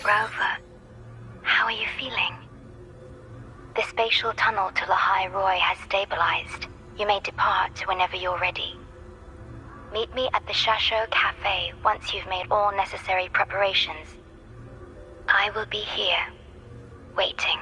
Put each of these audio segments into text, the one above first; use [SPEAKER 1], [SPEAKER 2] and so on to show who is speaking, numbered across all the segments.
[SPEAKER 1] Rover, how are you feeling? The spatial tunnel to Lahai Roy has stabilized. You may depart whenever you're ready. Meet me at the Shasho Cafe once you've made all necessary preparations. I will be here, waiting.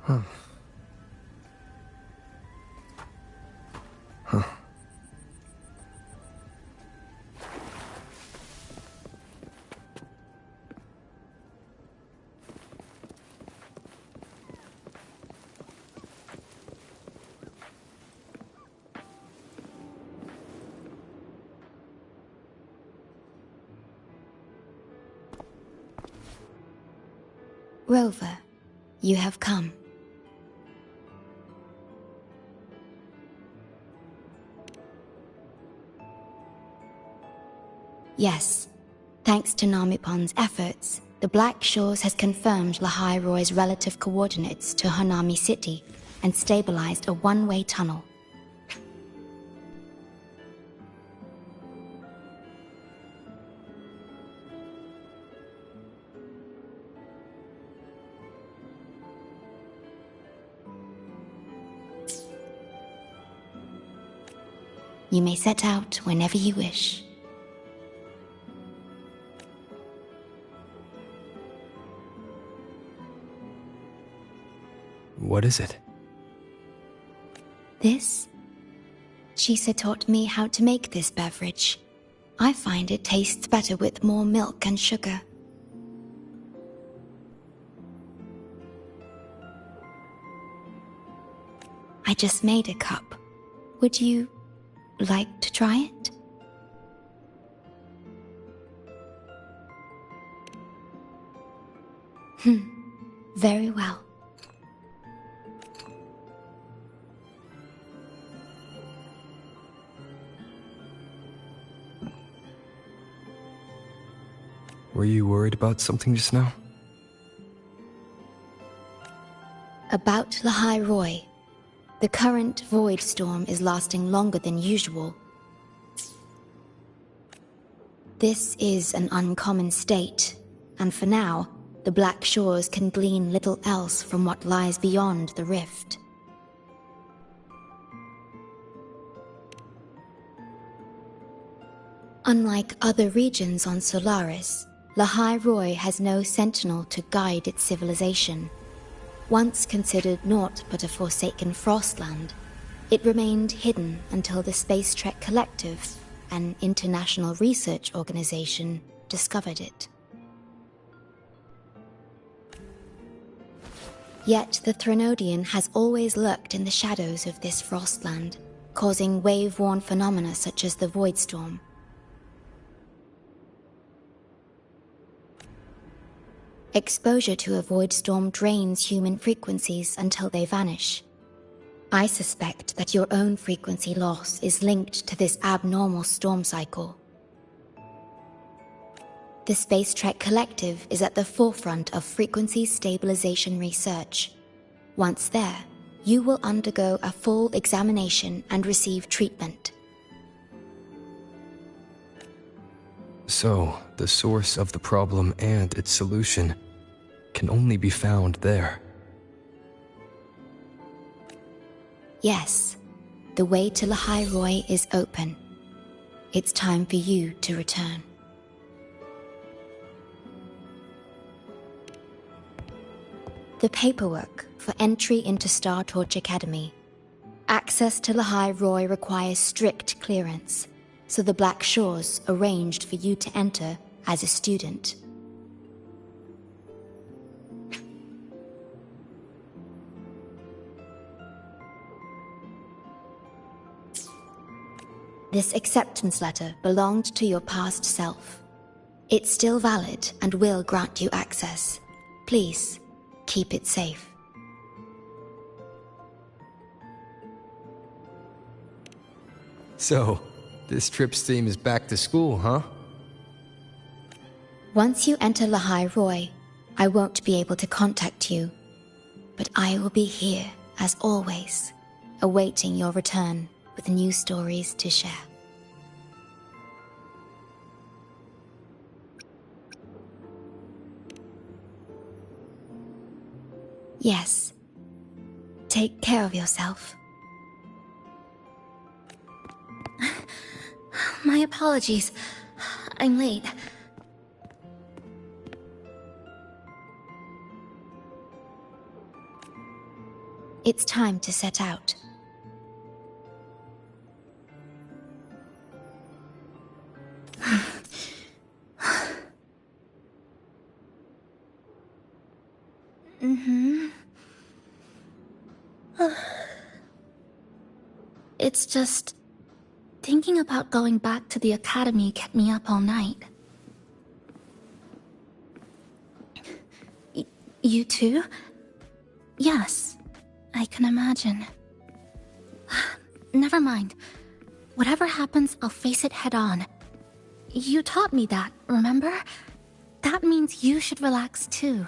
[SPEAKER 2] Huh.
[SPEAKER 1] Rover, you have come. Yes, thanks to Namipon's efforts, the Black Shores has confirmed Lahai Roy's relative coordinates to Hanami City and stabilized a one-way tunnel. You may set out whenever you wish.
[SPEAKER 2] What is it?
[SPEAKER 1] This? Shisa taught me how to make this beverage. I find it tastes better with more milk and sugar. I just made a cup. Would you like to try it? Very well.
[SPEAKER 2] Were you worried about something just now?
[SPEAKER 1] About Lahai Roy. The current void storm is lasting longer than usual. This is an uncommon state, and for now, the Black Shores can glean little else from what lies beyond the rift. Unlike other regions on Solaris, Lahai Roy has no sentinel to guide its civilization. Once considered naught but a forsaken frostland, it remained hidden until the Space Trek Collective, an international research organization, discovered it. Yet the Threnodian has always lurked in the shadows of this frostland, causing wave-worn phenomena such as the Void Storm. Exposure to a void storm drains human frequencies until they vanish. I suspect that your own frequency loss is linked to this abnormal storm cycle. The Space Trek Collective is at the forefront of frequency stabilization research. Once there, you will undergo a full examination and receive treatment.
[SPEAKER 2] So, the source of the problem and its solution can only be found there.
[SPEAKER 1] Yes, the way to Lahai Roy is open. it's time for you to return. The paperwork for entry into Star Torch Academy. Access to Lahai Roy requires strict clearance, so the Black Shores arranged for you to enter as a student. This acceptance letter belonged to your past self. It's still valid and will grant you access. Please, keep it safe.
[SPEAKER 2] So, this trip's theme is back to school, huh?
[SPEAKER 1] Once you enter Lahai Roy, I won't be able to contact you, but I will be here, as always, awaiting your return with new stories to share. Yes. Take care of yourself. My apologies. I'm late. It's time to set out. It's just... thinking about going back to the academy kept me up all night. You too? Yes, I can imagine. Never mind. Whatever happens, I'll face it head on. You taught me that, remember? That means you should relax too.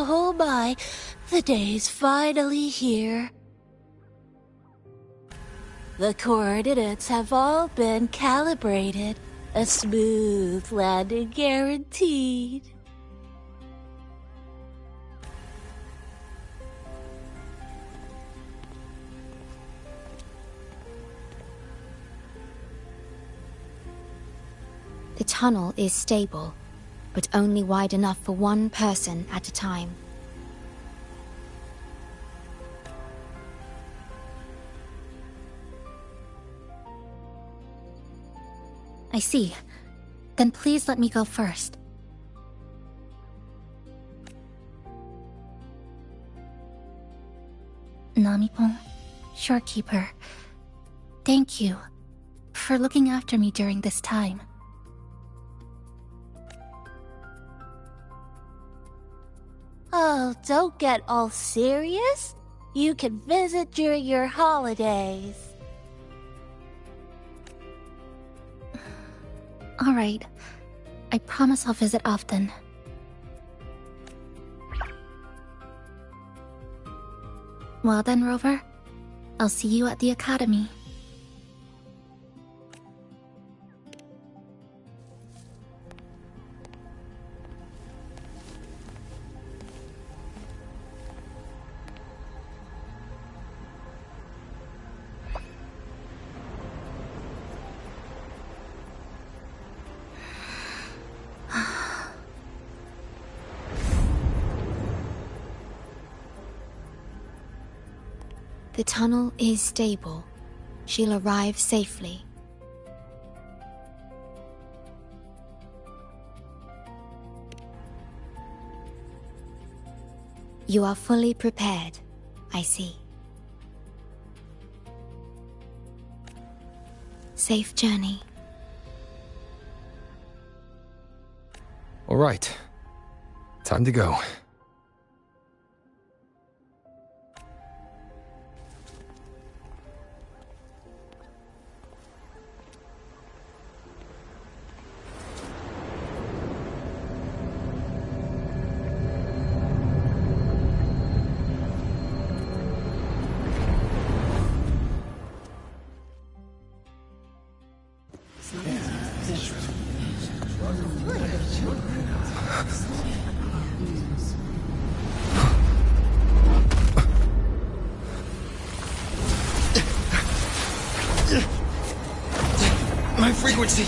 [SPEAKER 3] Oh my, the day's finally here. The coordinates have all been calibrated. A smooth landing guaranteed.
[SPEAKER 1] The tunnel is stable, but only wide enough for one person at a time. I see. Then please let me go first. Namipon, Shorekeeper, thank you for looking after me during this time.
[SPEAKER 3] Oh, don't get all serious. You can visit during your holidays.
[SPEAKER 1] All right. I promise I'll visit often. Well then, Rover. I'll see you at the academy. The tunnel is stable. She'll arrive safely. You are fully prepared, I see. Safe journey.
[SPEAKER 2] All right. Time to go. frequency!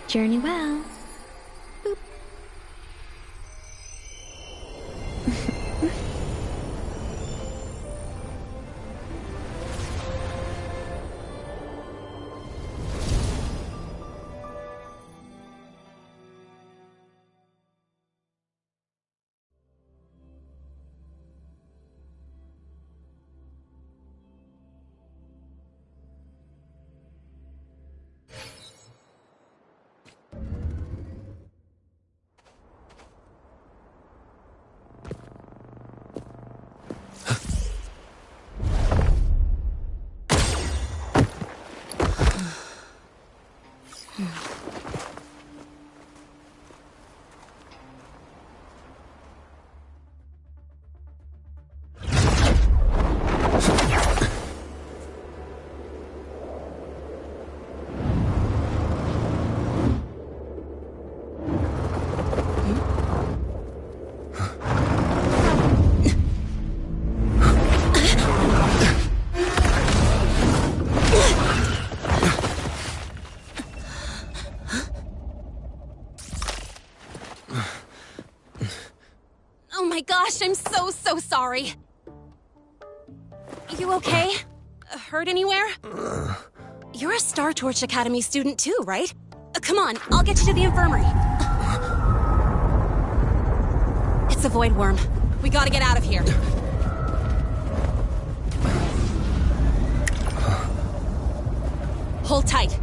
[SPEAKER 1] Journey well. Boop.
[SPEAKER 4] Oh my gosh, I'm so sorry. You okay? Hurt anywhere? You're a Star Torch Academy student too, right? Come on, I'll get you to the infirmary. It's a void worm. We gotta get out of here. Hold tight.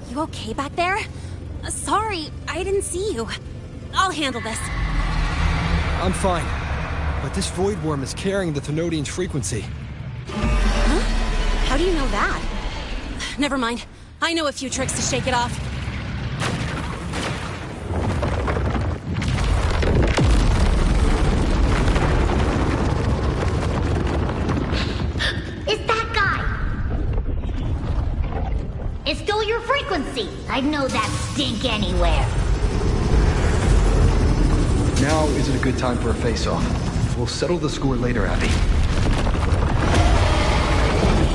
[SPEAKER 4] You okay back there? Sorry, I didn't see you. I'll handle this.
[SPEAKER 2] I'm fine. But this void worm is carrying the Thenodian's frequency.
[SPEAKER 4] Huh? How do you know that? Never mind. I know a few tricks to shake it off.
[SPEAKER 5] It's that guy! It stole your frequency! I'd know that stink anywhere.
[SPEAKER 2] Now isn't a good time for a face-off. We'll settle the score later, Abby.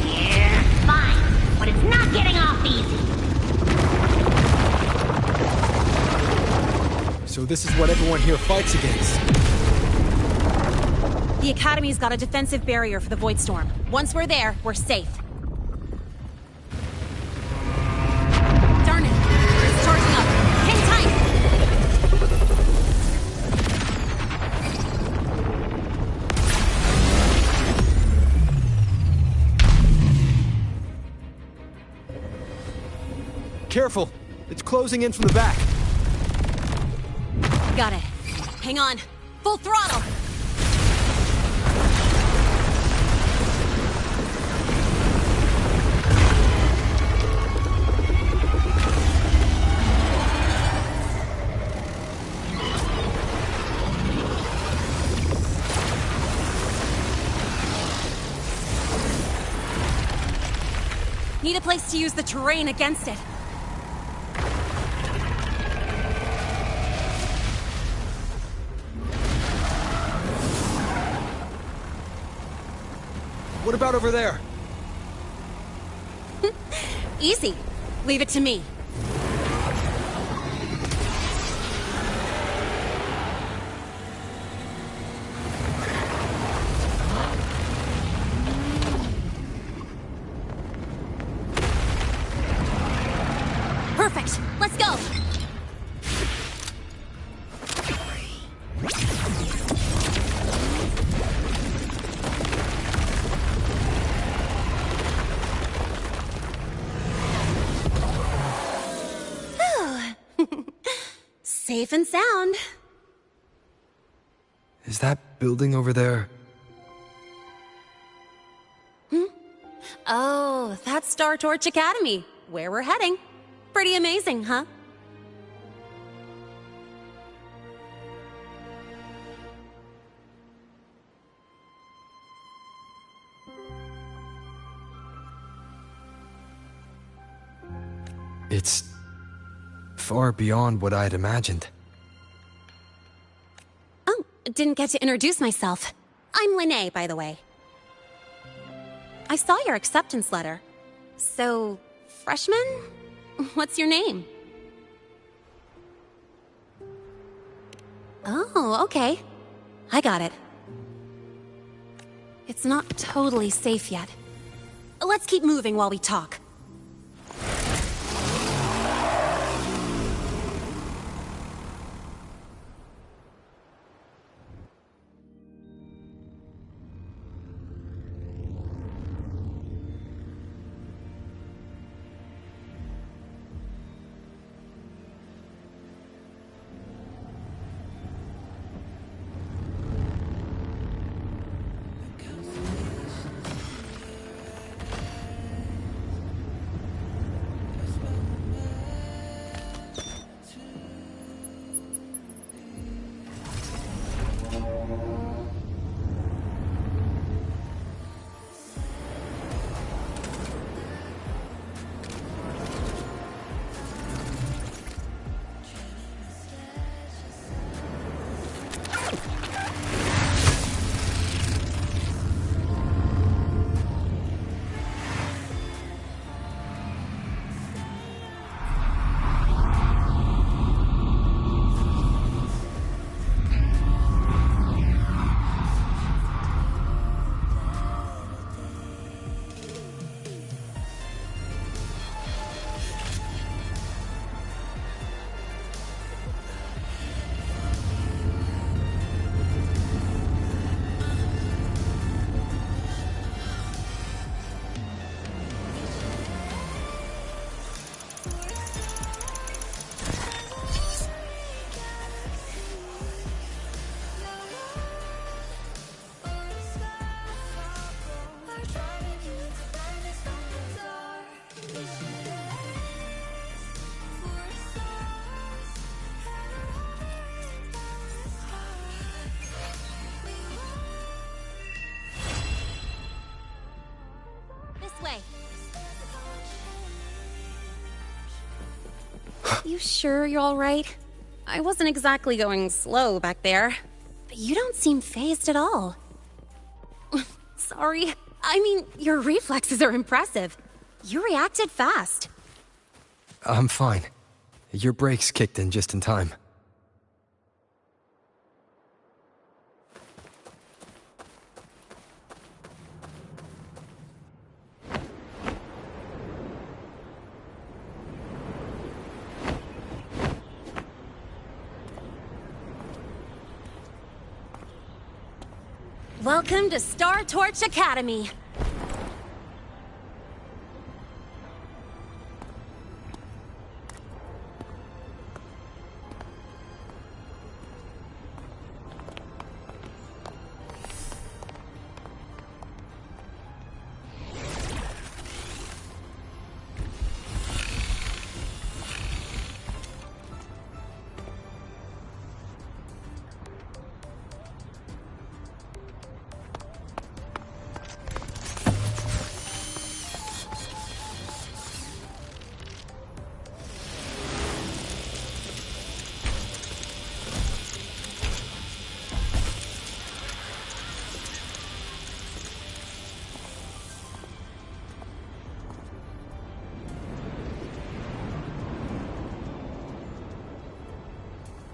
[SPEAKER 5] Yeah, fine. But it's not getting off easy.
[SPEAKER 2] So this is what everyone here fights against.
[SPEAKER 4] The Academy's got a defensive barrier for the Void Storm. Once we're there, we're safe. Darn it. It's charging up. Hang tight!
[SPEAKER 2] Careful! It's closing in from the back.
[SPEAKER 4] Got it. Hang on. Full throttle! Need a place to use the terrain against it.
[SPEAKER 2] What about over there?
[SPEAKER 4] Easy. Leave it to me. Perfect. Let's go. Safe and sound.
[SPEAKER 2] Is that building over there?
[SPEAKER 4] Oh, that's Star Torch Academy, where we're heading. Pretty amazing, huh?
[SPEAKER 2] It's far beyond what I'd imagined.
[SPEAKER 4] Oh, didn't get to introduce myself. I'm Lene, by the way. I saw your acceptance letter. So, freshman? What's your name? Oh, okay. I got it. It's not totally safe yet. Let's keep moving while we talk. Way. You sure you're all right? I wasn't exactly going slow back there, but you don't seem fazed at all. Sorry. I mean, your reflexes are impressive. You reacted fast.
[SPEAKER 2] I'm fine. Your brakes kicked in just in time.
[SPEAKER 4] Welcome to Star Torch Academy.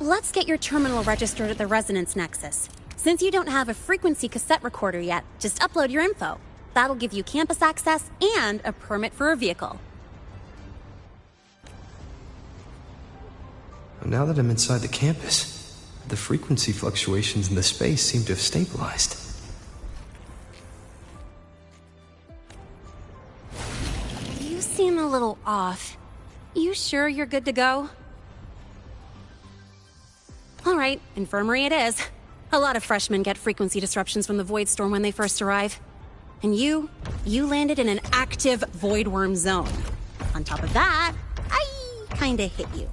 [SPEAKER 4] Let's get your terminal registered at the Resonance Nexus. Since you don't have a frequency cassette recorder yet, just upload your info. That'll give you campus access and a permit for a vehicle.
[SPEAKER 2] Now that I'm inside the campus, the frequency fluctuations in the space seem to have stabilized.
[SPEAKER 4] You seem a little off. You sure you're good to go? Alright, infirmary it is. A lot of freshmen get frequency disruptions from the Void Storm when they first arrive. And you landed in an active Void Worm zone. On top of that, I kinda hit you.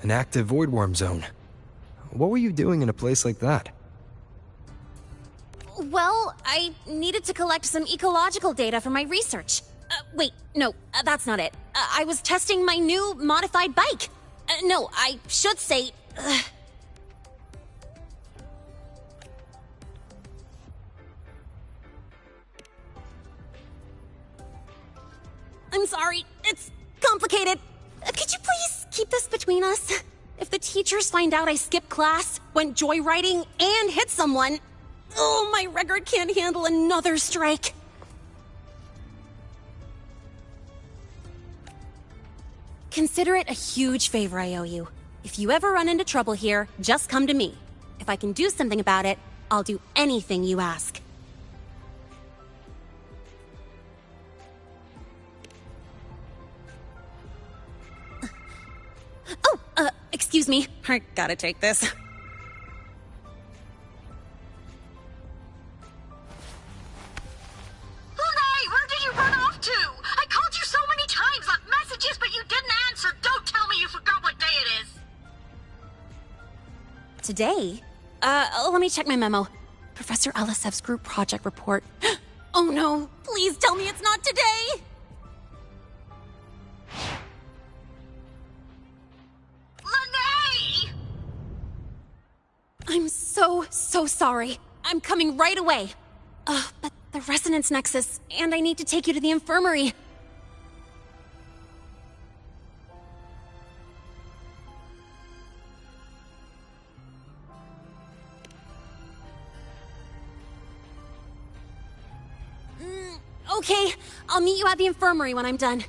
[SPEAKER 2] An active void worm zone. What were you doing in a place like that?
[SPEAKER 4] Well, I needed to collect some ecological data for my research. Wait, no, that's not it. I was testing my new modified bike. No, I should say... I'm sorry, it's complicated. Could you please keep this between us? If the teachers find out I skipped class, went joyriding, and hit someone... Oh, my record can't handle another strike. Consider it a huge favor I owe you. If you ever run into trouble here, just come to me. If I can do something about it, I'll do anything you ask. Excuse me. I gotta take this.
[SPEAKER 5] Lunay, where did you run off to? I called you so many times, left messages, but you didn't answer. Don't tell me you forgot what day it is.
[SPEAKER 4] Today? Let me check my memo. Professor Alisev's group project report. Oh no, please tell me it's not today!
[SPEAKER 5] Lunay!
[SPEAKER 4] I'm so sorry. I'm coming right away. But the resonance nexus, and I need to take you to the infirmary. Okay, I'll meet you at the infirmary when I'm done.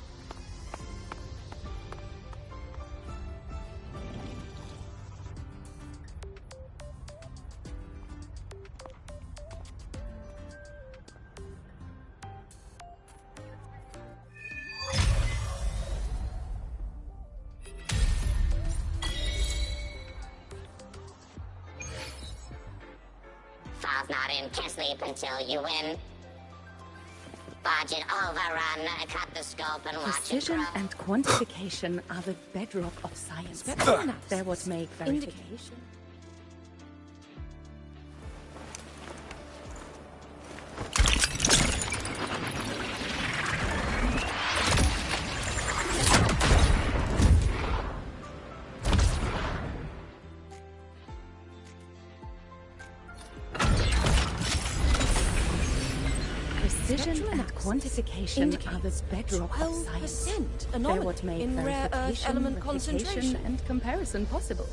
[SPEAKER 6] File's not in, can't sleep until you win. Budget overrun, cut the scope and watch it
[SPEAKER 7] Precision
[SPEAKER 6] grow.
[SPEAKER 7] and quantification are the bedrock of science. They're what make verification. Precision and quantification are the bedrock of science. They're what make verification, replication, and comparison possible.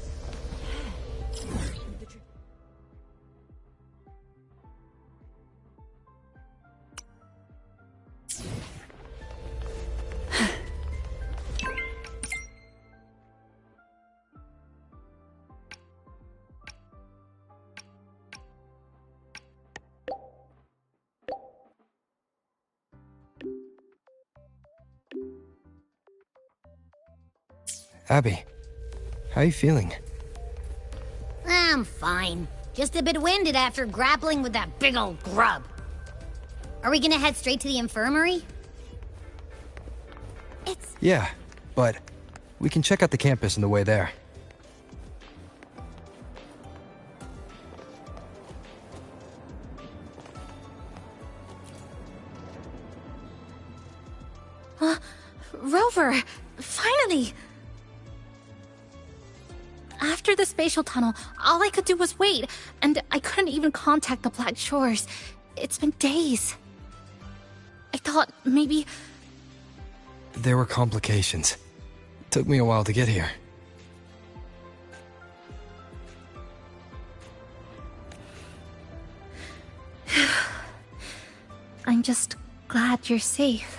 [SPEAKER 2] Abby, how are you feeling?
[SPEAKER 8] I'm fine. Just a bit winded after grappling with that big old grub. Are we gonna head straight to the infirmary?
[SPEAKER 2] Yeah, but we can check out the campus on the way there.
[SPEAKER 3] Rover! Finally! After the spatial tunnel, all I could do was wait, and I couldn't even contact the Black Shores. It's been days. I thought maybe...
[SPEAKER 2] There were complications. It took me a while to get here.
[SPEAKER 3] I'm just glad you're safe.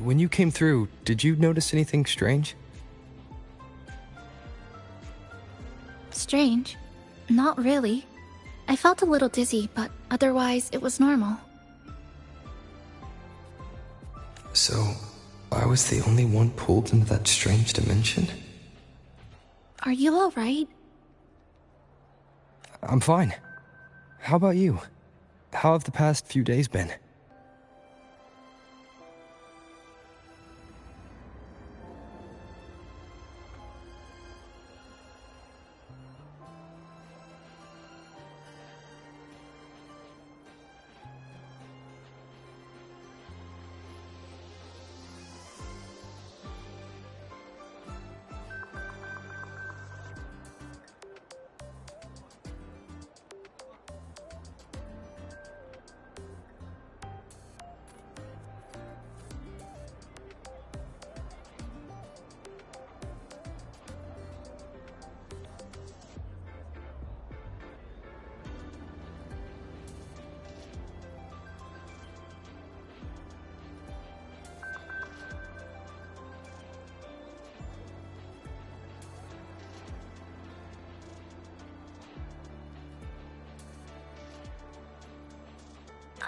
[SPEAKER 2] When you came through, did you notice anything strange?
[SPEAKER 3] Strange? Not really. I felt a little dizzy, but otherwise it was normal.
[SPEAKER 2] So, I was the only one pulled into that strange dimension?
[SPEAKER 3] Are you alright?
[SPEAKER 2] I'm fine. How about you? How have the past few days been?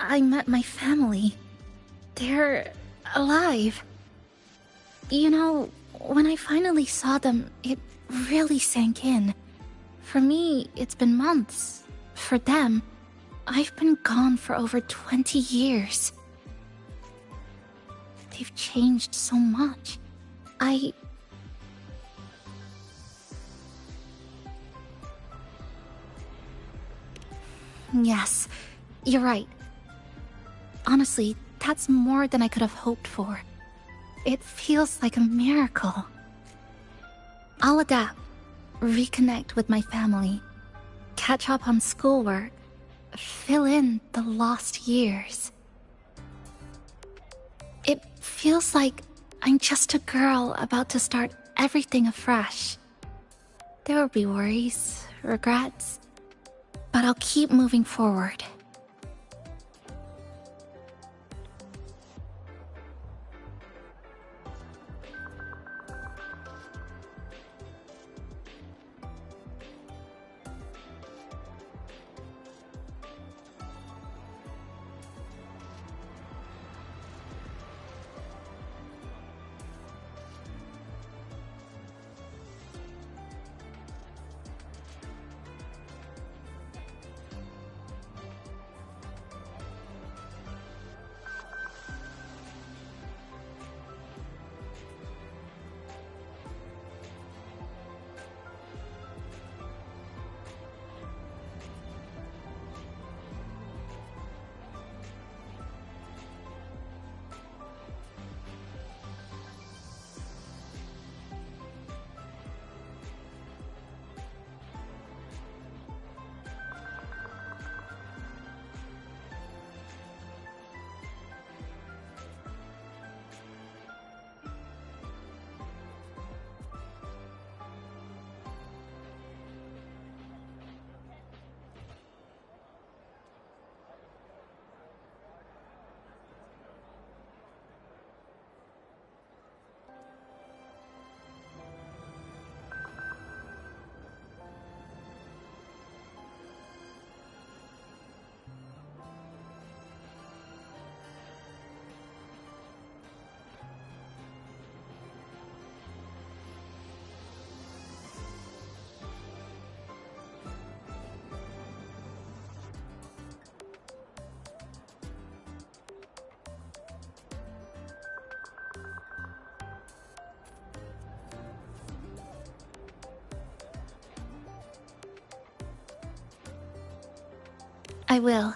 [SPEAKER 3] I met my family. They're alive. You know, when I finally saw them, it really sank in. For me, it's been months. For them, I've been gone for over 20 years. They've changed so much. Yes, you're right. Honestly, that's more than I could have hoped for. It feels like a miracle. I'll adapt, reconnect with my family, catch up on schoolwork, fill in the lost years. It feels like I'm just a girl about to start everything afresh. There will be worries, regrets, but I'll keep moving forward. I will.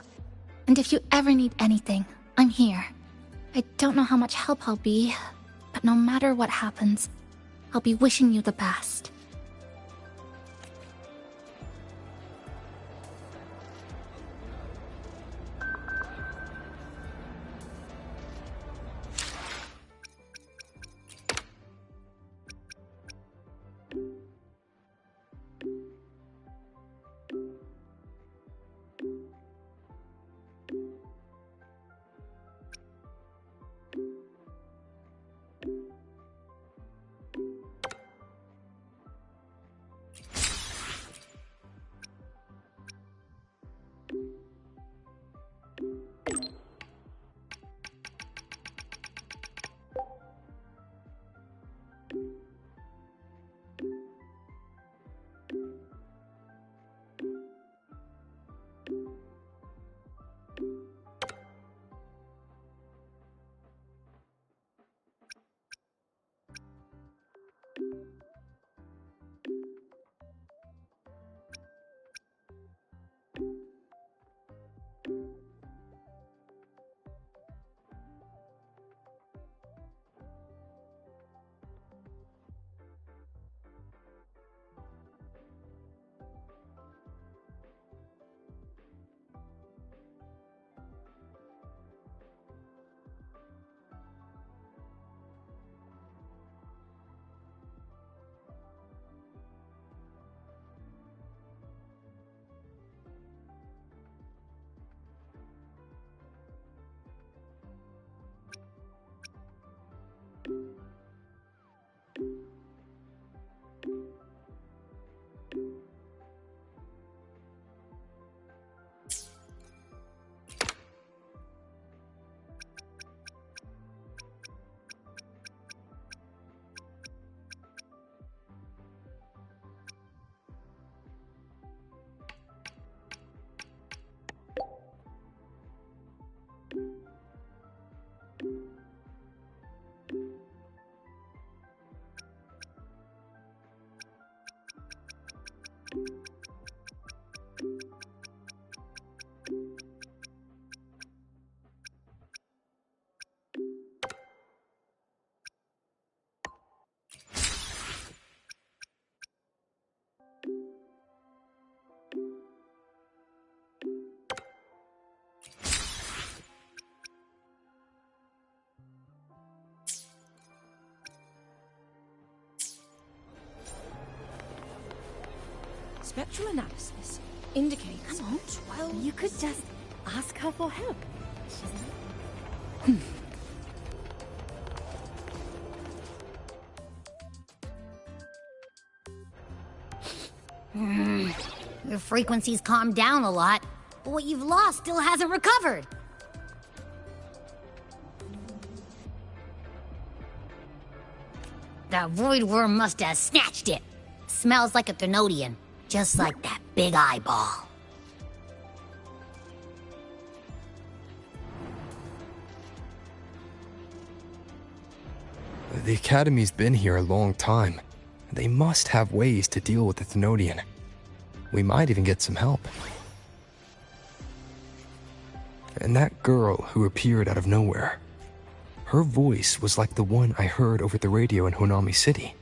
[SPEAKER 3] And if you ever need anything, I'm here. I don't know how much help I'll be, but no matter what happens, I'll be wishing you the best.
[SPEAKER 7] spectral analysis indicates...
[SPEAKER 3] Come on,
[SPEAKER 7] 12...
[SPEAKER 3] you could just ask her for help.
[SPEAKER 8] Your frequency's calmed down a lot, but what you've lost still hasn't recovered. That void worm must have snatched it. Smells like a Thenodian, just like that big eyeball.
[SPEAKER 2] The Academy's been here a long time. They must have ways to deal with the Thenodian. We might even get some help. And that girl who appeared out of nowhere. Her voice was like the one I heard over the radio in Honami City.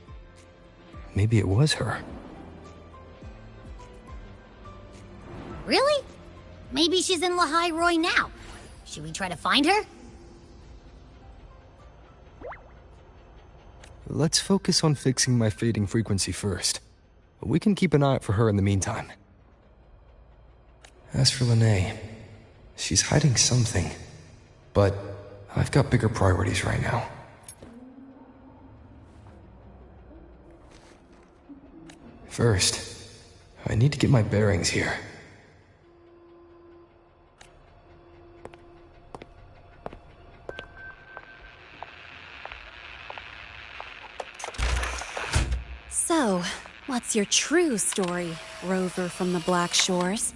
[SPEAKER 2] Maybe it was her.
[SPEAKER 8] Really? Maybe she's in Lahai Roy now. Should we try to find her?
[SPEAKER 2] Let's focus on fixing my fading frequency first. We can keep an eye out for her in the meantime. As for Lene, she's hiding something. But I've got bigger priorities right now. First, I need to get my bearings here.
[SPEAKER 4] So, what's your true story, rover from the Black Shores?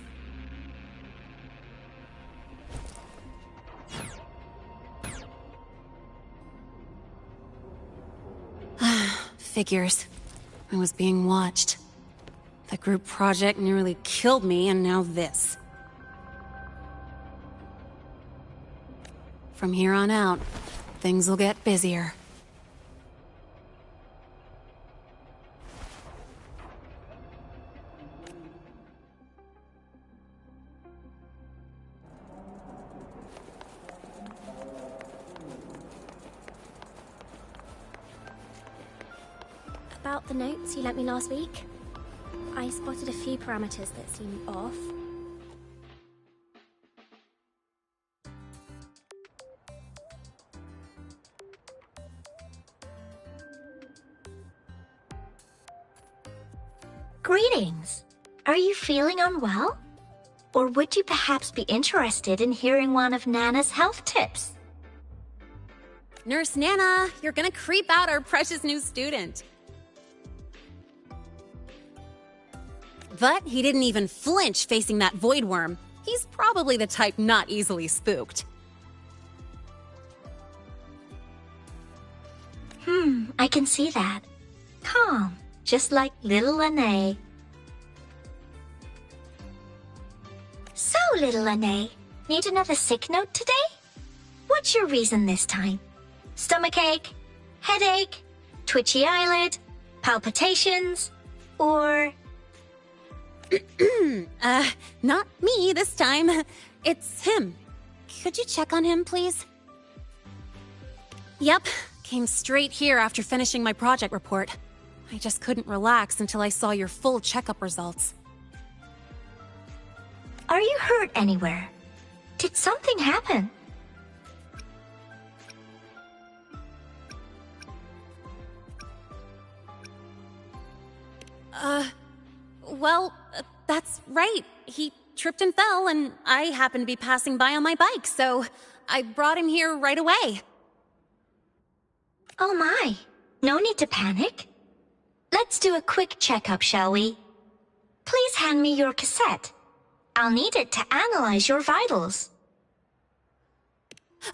[SPEAKER 4] Figures. I was being watched. The group project nearly killed me, and now this. From here on out, things will get busier.
[SPEAKER 9] About the notes you lent me last week, I spotted a few parameters that seem off.
[SPEAKER 10] Greetings. Are you feeling unwell? Or would you perhaps be interested in hearing one of Nana's health tips?
[SPEAKER 4] Nurse Nana, you're gonna creep out our precious new student. But he didn't even flinch facing that void worm. He's probably the type not easily spooked.
[SPEAKER 10] I can see that. Calm, just like little Lene. So, little Lene, need another sick note today? What's your reason this time? Stomachache? Headache? Twitchy eyelid? Palpitations? Or...
[SPEAKER 4] Not me this time. It's him. Could you check on him, please? Yep, came straight here after finishing my project report. I just couldn't relax until I saw your full checkup results.
[SPEAKER 10] Are you hurt anywhere? Did something happen?
[SPEAKER 4] Well, that's right. He tripped and fell, and I happened to be passing by on my bike, so I brought him here right away.
[SPEAKER 10] Oh my, no need to panic. Let's do a quick checkup, shall we? Please hand me your cassette. I'll need it to analyze your vitals.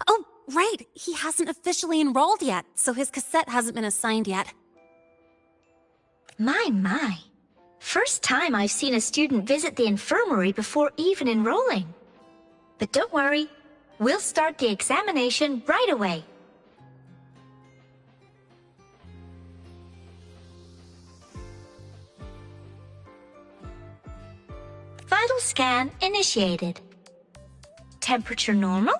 [SPEAKER 4] Oh, right. He hasn't officially enrolled yet, so his cassette hasn't been assigned yet.
[SPEAKER 10] My. First time I've seen a student visit the infirmary before even enrolling. But don't worry, we'll start the examination right away. Vital scan initiated. Temperature normal.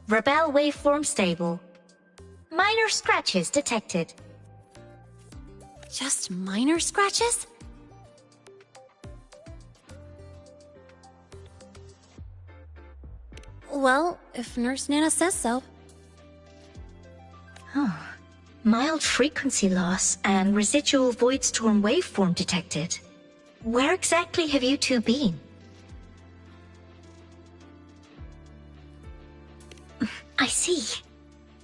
[SPEAKER 10] Rebel waveform stable. Minor scratches detected.
[SPEAKER 4] Just minor scratches? Well, if Nurse Nana says so.
[SPEAKER 10] Oh. Mild frequency loss and residual void storm waveform detected. Where exactly have you two been? I see.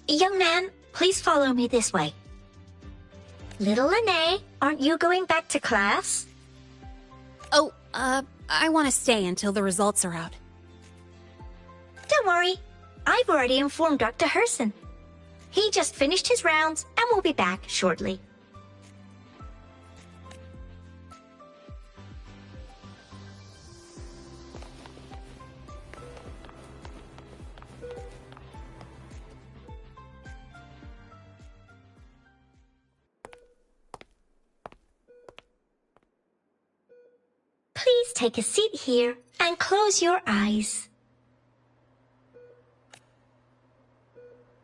[SPEAKER 10] Young man, please follow me this way. Little Lene, aren't you going back to class?
[SPEAKER 4] Oh, I want to stay until the results are out.
[SPEAKER 10] Don't worry. I've already informed Dr. Herson. He just finished his rounds and will be back shortly. Please take a seat here and close your eyes.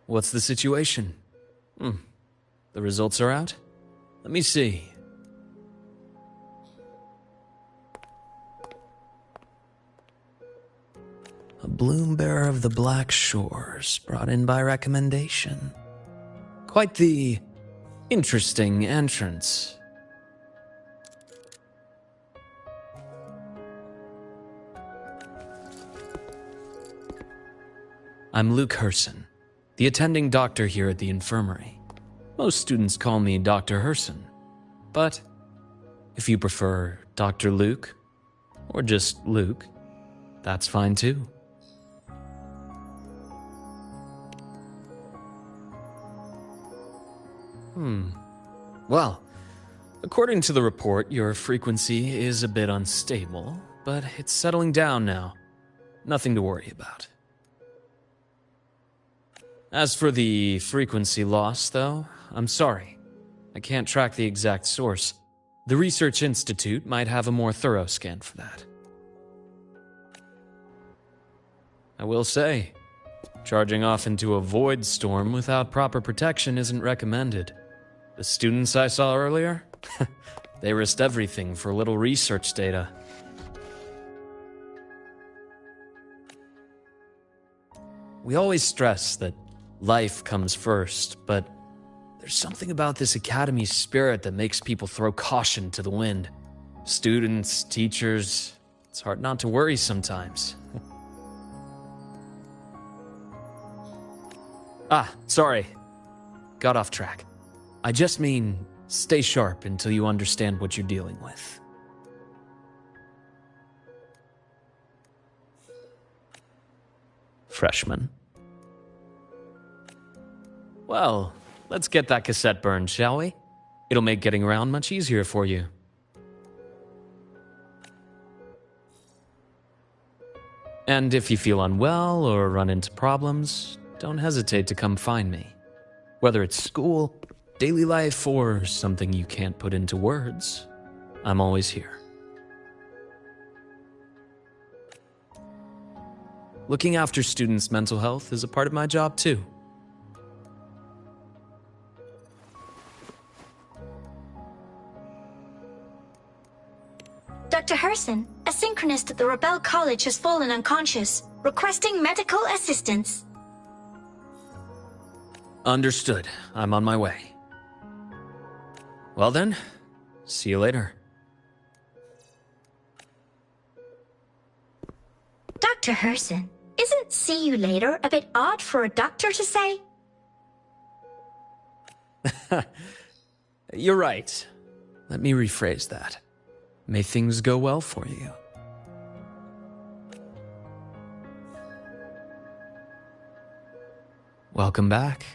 [SPEAKER 11] What's the situation? The results are out? Let me see. A bloom bearer of the Black Shores, brought in by recommendation. Quite the interesting entrance. I'm Luke Herson, the attending doctor here at the infirmary. Most students call me Dr. Herson, but if you prefer Dr. Luke, or just Luke, that's fine too. Well, according to the report, your frequency is a bit unstable, but it's settling down now. Nothing to worry about. As for the frequency loss, though, I'm sorry. I can't track the exact source. The Research Institute might have a more thorough scan for that. I will say, charging off into a void storm without proper protection isn't recommended. The students I saw earlier, they risked everything for a little research data. We always stress that life comes first, but there's something about this academy's spirit that makes people throw caution to the wind. Students, teachers, it's hard not to worry sometimes. Sorry. Got off track. I just mean, stay sharp until you understand what you're dealing with. Freshman. Well, let's get that cassette burned, shall we? It'll make getting around much easier for you. And if you feel unwell or run into problems, don't hesitate to come find me. Whether it's school, daily life, or something you can't put into words, I'm always here. Looking after students' mental health is a part of my job too.
[SPEAKER 10] Dr. Herson, a synchronist at the Rebel College has fallen unconscious, requesting medical assistance.
[SPEAKER 11] Understood. I'm on my way. Well then, see you later.
[SPEAKER 10] Dr. Herson, isn't see you later a bit odd for a doctor to say?
[SPEAKER 11] You're right. Let me rephrase that. May things go well for you. Welcome back.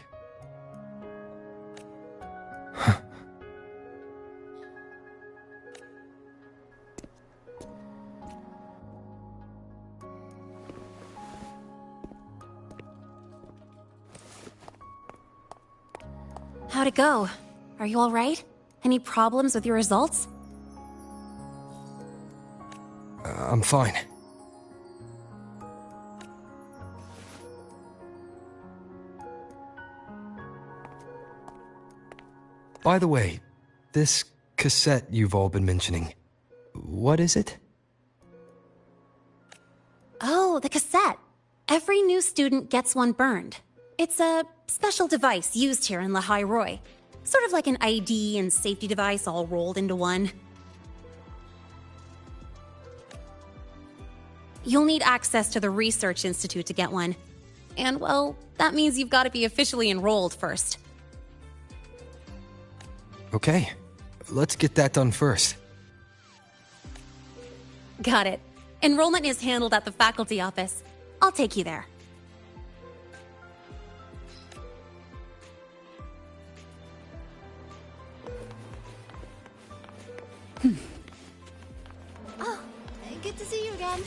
[SPEAKER 4] How'd it go? Are you all right? Any problems with your results?
[SPEAKER 2] I'm fine. By the way, this cassette you've all been mentioning, what is it?
[SPEAKER 4] Oh, the cassette. Every new student gets one burned. It's a special device used here in Lehigh Roy. Sort of like an ID and safety device all rolled into one. You'll need access to the Research Institute to get one. And, well, that means you've got to be officially enrolled first.
[SPEAKER 2] Okay, let's get that done first.
[SPEAKER 4] Got it. Enrollment is handled at the faculty office. I'll take you there.
[SPEAKER 12] Oh, good to see you again.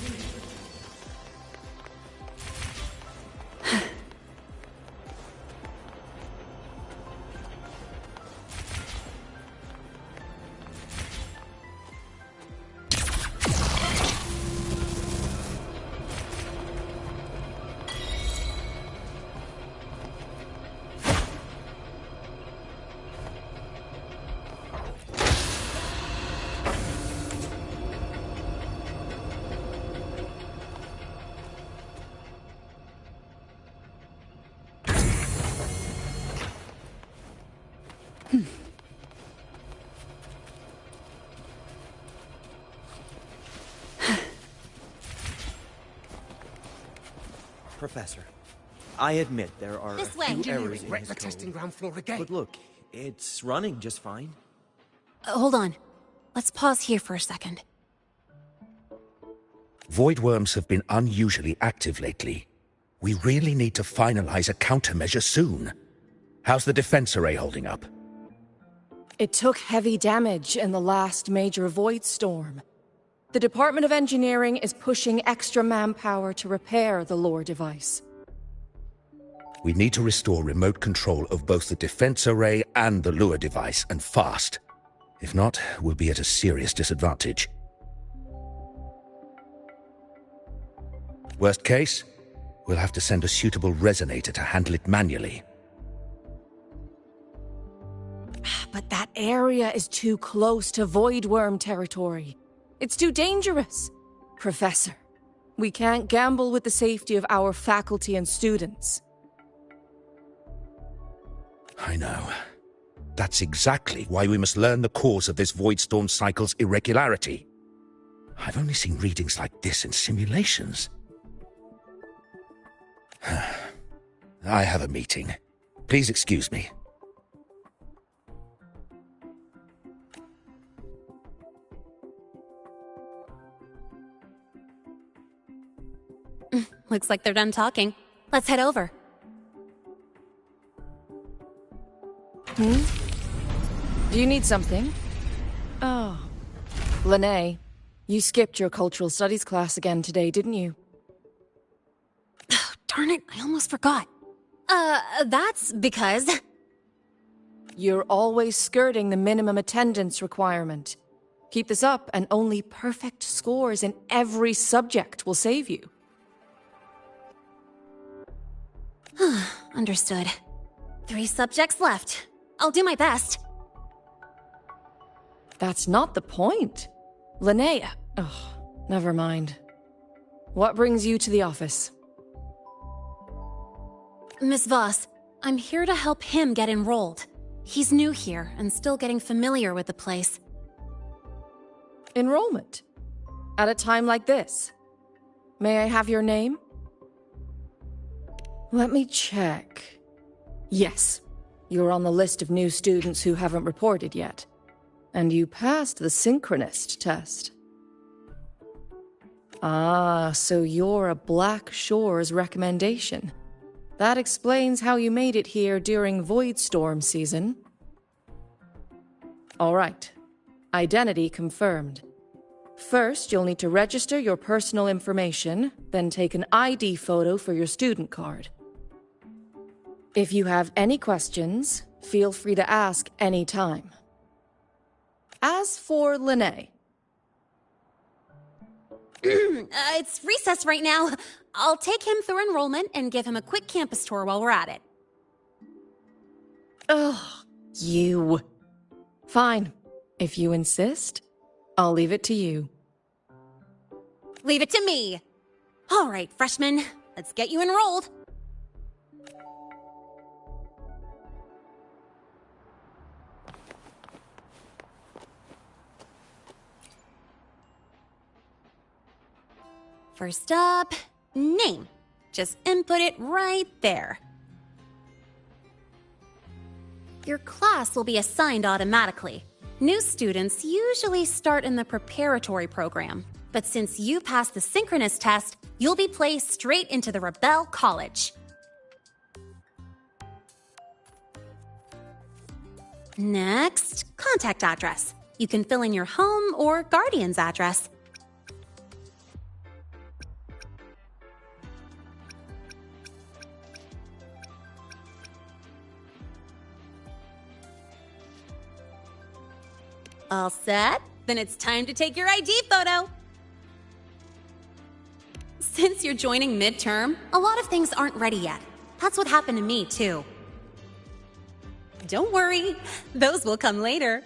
[SPEAKER 13] Professor, I admit there are
[SPEAKER 4] This
[SPEAKER 13] a
[SPEAKER 4] way.
[SPEAKER 13] few errors in
[SPEAKER 14] Wreck
[SPEAKER 13] his
[SPEAKER 14] the
[SPEAKER 13] code.
[SPEAKER 14] testing ground floor again.
[SPEAKER 13] But look, it's running just fine.
[SPEAKER 4] Hold on. Let's pause here for a second.
[SPEAKER 14] Void worms have been unusually active lately. We really need to finalize a countermeasure soon. How's the defense array holding up?
[SPEAKER 15] It took heavy damage in the last major void storm. The Department of Engineering is pushing extra manpower to repair the lore device.
[SPEAKER 14] We need to restore remote control of both the defense array and the lure device, and fast. If not, we'll be at a serious disadvantage. Worst case, we'll have to send a suitable resonator to handle it manually.
[SPEAKER 15] But that area is too close to void worm territory. It's too dangerous. Professor, we can't gamble with the safety of our faculty and students.
[SPEAKER 14] I know. That's exactly why we must learn the cause of this void storm cycle's irregularity. I've only seen readings like this in simulations. I have a meeting. Please excuse me.
[SPEAKER 4] Looks like they're done talking. Let's head over.
[SPEAKER 15] Do you need something? Oh. Lene, you skipped your cultural studies class again today, didn't you?
[SPEAKER 4] Darn it, I almost forgot. That's because...
[SPEAKER 15] You're always skirting the minimum attendance requirement. Keep this up, and only perfect scores in every subject will save you.
[SPEAKER 4] Understood. 3 subjects left. I'll do my best.
[SPEAKER 15] That's not the point. Linnea. Oh, never mind. What brings you to the office?
[SPEAKER 4] Miss Voss, I'm here to help him get enrolled. He's new here and still getting familiar with the place.
[SPEAKER 15] Enrollment? At a time like this? May I have your name? Let me check. Yes, you're on the list of new students who haven't reported yet. And you passed the synchronist test. Ah, so you're a Black Shores recommendation. That explains how you made it here during Void Storm season. All right. Identity confirmed. First, you'll need to register your personal information, then take an ID photo for your student card. If you have any questions, feel free to ask any time. As for Lene...
[SPEAKER 4] It's recess right now. I'll take him through enrollment and give him a quick campus tour while we're at it.
[SPEAKER 15] Ugh, you. Fine. If you insist, I'll leave it to you.
[SPEAKER 4] Leave it to me. All right, freshman. let's get you enrolled. First up, name. Just input it right there. Your class will be assigned automatically. New students usually start in the preparatory program, but since you passed the synchronous test, you'll be placed straight into the Rebel College. Next, contact address. You can fill in your home or guardian's address. All set? Then it's time to take your ID photo. Since you're joining midterm, a lot of things aren't ready yet. That's what happened to me, too. Don't worry, those will come later.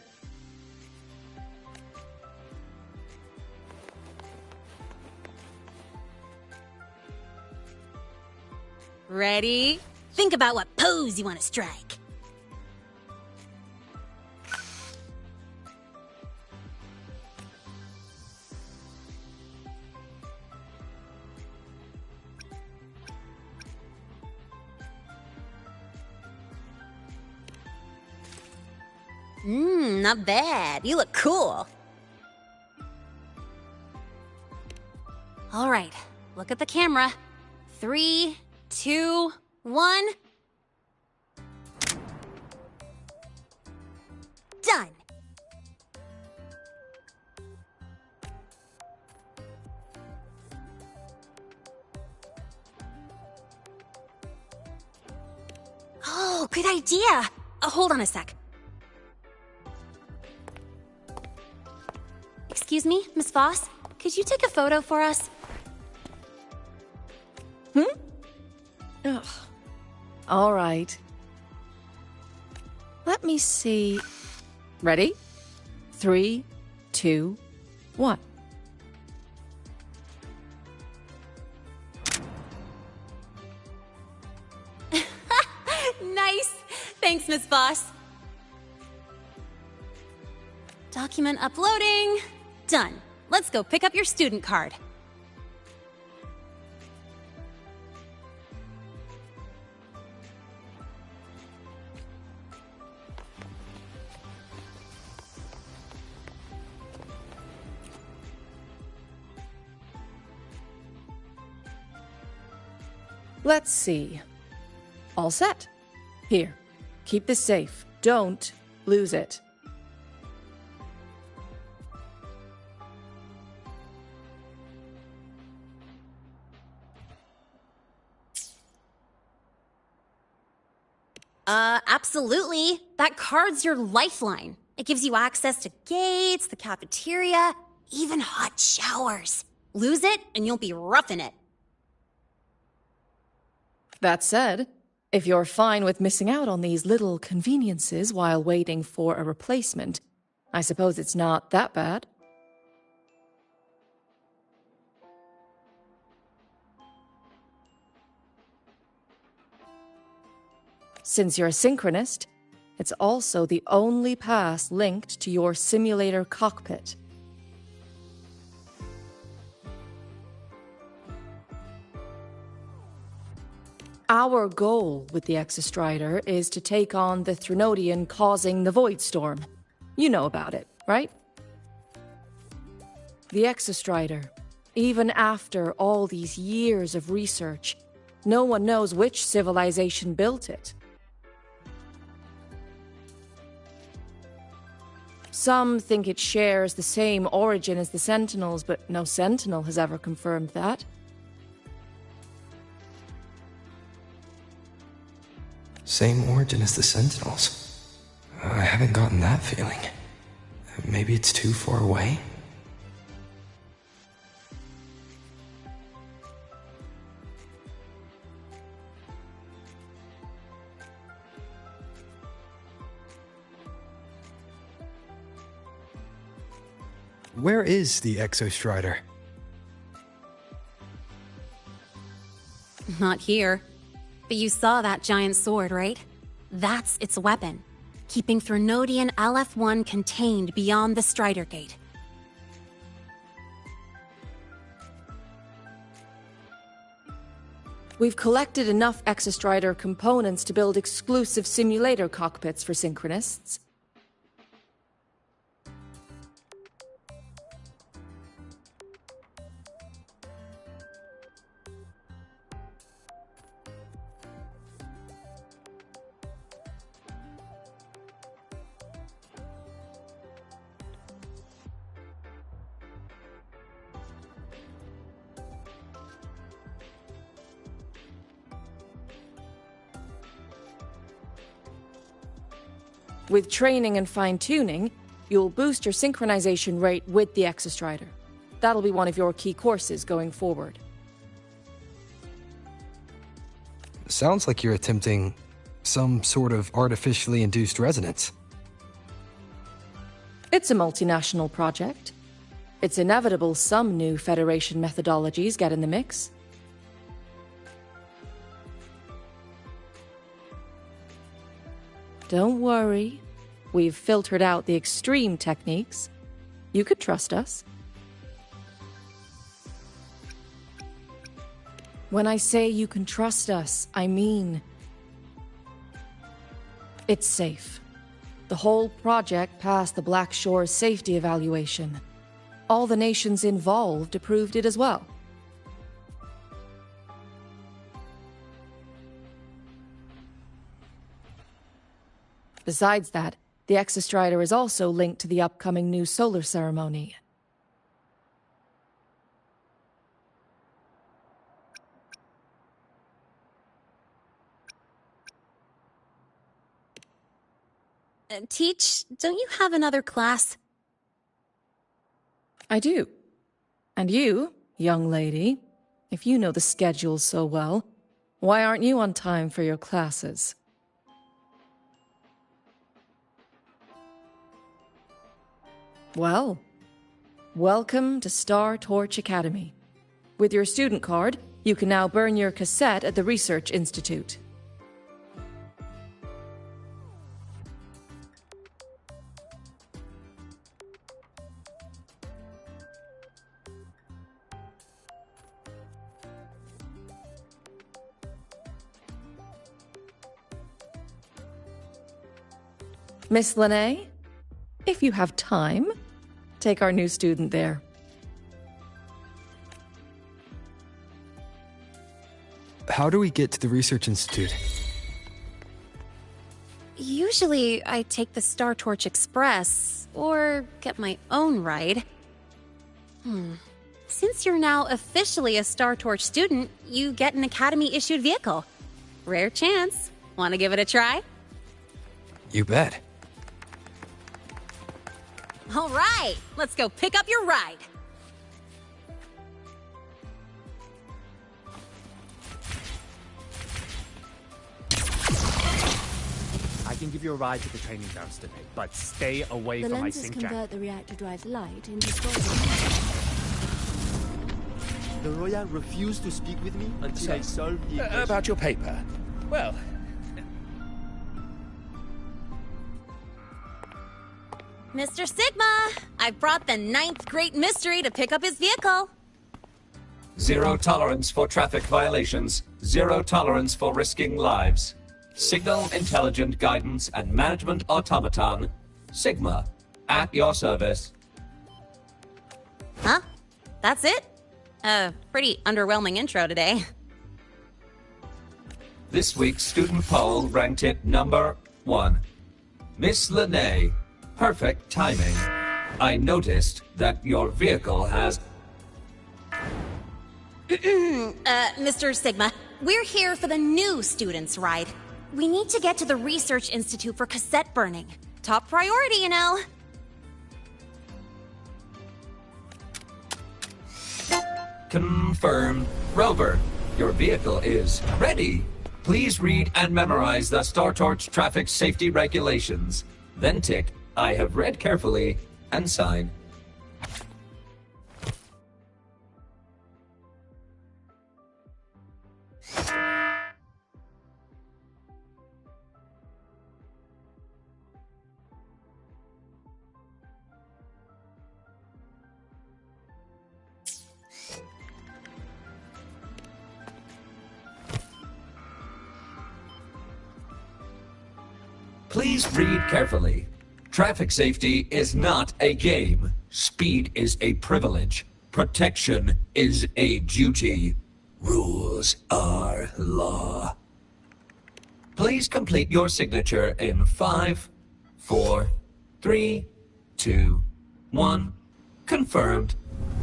[SPEAKER 4] Ready? Think about what pose you want to strike. Not bad. You look cool. All right, look at the camera. 3, 2, 1. Done. Oh, good idea. Hold on a sec. Excuse me, Miss Voss? Could you take a photo for us?
[SPEAKER 15] Ugh. All right. Let me see. Ready? 3, 2, 1.
[SPEAKER 4] Nice! Thanks, Miss Voss. Document uploading. Done. Let's go pick up your student card.
[SPEAKER 15] Let's see. All set. Here, keep this safe. Don't lose it.
[SPEAKER 4] Absolutely. That card's your lifeline. It gives you access to gates, the cafeteria, even hot showers. Lose it, and you'll be roughing it.
[SPEAKER 15] That said, if you're fine with missing out on these little conveniences while waiting for a replacement, I suppose it's not that bad. Since you're a synchronist, it's also the only pass linked to your simulator cockpit. Our goal with the Exostrider is to take on the Threnodian causing the Void Storm. You know about it, right? The Exostrider, even after all these years of research, no one knows which civilization built it. Some think it shares the same origin as the Sentinels, but no Sentinel has ever confirmed that.
[SPEAKER 2] Same origin as the Sentinels. I haven't gotten that feeling. Maybe it's too far away? Where is the Exostrider?
[SPEAKER 4] Not here. But you saw that giant sword, right? That's its weapon, keeping Threnodian LF-1 contained beyond the Strider Gate.
[SPEAKER 15] We've collected enough Exostrider components to build exclusive simulator cockpits for Synchronists. With training and fine-tuning, you'll boost your synchronization rate with the Exostrider. That'll be one of your key courses going forward.
[SPEAKER 2] Sounds like you're attempting some sort of artificially induced resonance.
[SPEAKER 15] It's a multinational project. It's inevitable some new Federation methodologies get in the mix. Don't worry. We've filtered out the extreme techniques. You could trust us. When I say you can trust us, I mean it's safe. The whole project passed the Black Shore's safety evaluation. All the nations involved approved it as well. Besides that, the Exostrider is also linked to the upcoming new solar ceremony.
[SPEAKER 4] Teach, don't you have another class?
[SPEAKER 15] I do. And you, young lady, if you know the schedule so well, why aren't you on time for your classes? Well, welcome to Star Torch Academy. With your student card, you can now burn your cassette at the Research Institute. Miss Lene, if you have time, take our new student there.
[SPEAKER 2] How do we get to the Research Institute?
[SPEAKER 4] Usually, I take the Star Torch Express, or get my own ride. Since you're now officially a Star Torch student, you get an Academy-issued vehicle. Rare chance. Want to give it a try?
[SPEAKER 2] You bet.
[SPEAKER 4] All right, let's go pick up your ride.
[SPEAKER 16] I can give you a ride to the training grounds today, but stay away from my sync jack.
[SPEAKER 7] The lenses convert the reactor drive's light into solar.
[SPEAKER 13] The Roya refused to speak with me until I solved the equation.
[SPEAKER 14] About your paper. Well...
[SPEAKER 4] Mr. Sigma, I brought the 9th Great Mystery to pick up his vehicle.
[SPEAKER 17] Zero tolerance for traffic violations. Zero tolerance for risking lives. Signal Intelligent Guidance and Management Automaton. Sigma, at your service.
[SPEAKER 4] Huh? That's it? Pretty underwhelming intro today.
[SPEAKER 17] This week's student poll ranked it number 1. Miss Lene, perfect timing. I noticed that your vehicle has...
[SPEAKER 4] Mr. Sigma, we're here for the new students' ride. We need to get to the Research Institute for cassette burning. Top priority, you know.
[SPEAKER 17] Confirmed. Rover, your vehicle is ready. Please read and memorize the Star Torch traffic safety regulations. Then tick, I have read carefully, and sign. Please read carefully. Traffic safety is not a game. Speed is a privilege. Protection is a duty. Rules are law. Please complete your signature in 5, 4, 3, 2, 1. Confirmed.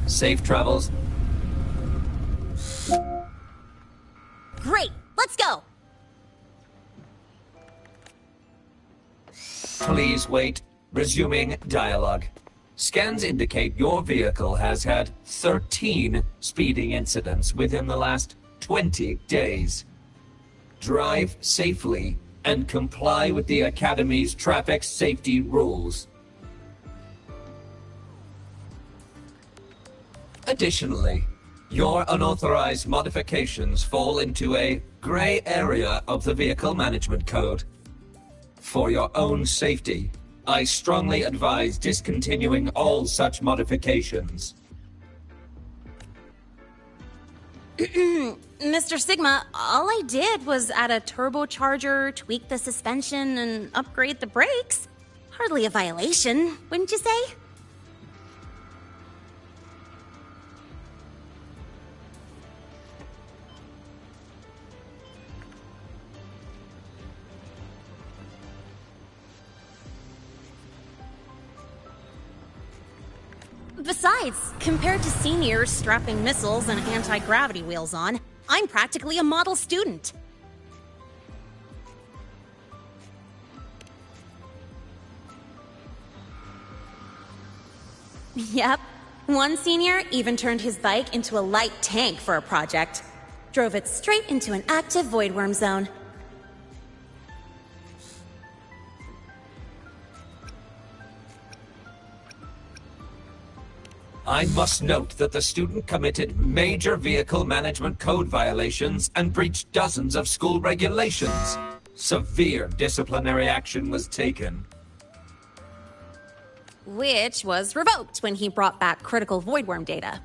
[SPEAKER 17] Safe travels.
[SPEAKER 4] Great! Let's go!
[SPEAKER 17] Please wait. Resuming dialogue. Scans indicate your vehicle has had 13 speeding incidents within the last 20 days. Drive safely and comply with the Academy's traffic safety rules. Additionally, your unauthorized modifications fall into a gray area of the Vehicle Management Code. For your own safety, I strongly advise discontinuing all such modifications.
[SPEAKER 4] Mr. Sigma, all I did was add a turbocharger, tweak the suspension, and upgrade the brakes. Hardly a violation, wouldn't you say? Besides, compared to seniors strapping missiles and anti-gravity wheels on, I'm practically a model student. Yep. One senior even turned his bike into a light tank for a project. Drove it straight into an active voidworm zone.
[SPEAKER 17] I must note that the student committed major vehicle management code violations and breached dozens of school regulations. Severe disciplinary action was taken.
[SPEAKER 4] Which was revoked when he brought back critical voidworm data.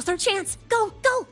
[SPEAKER 4] Now's our chance! Go, go!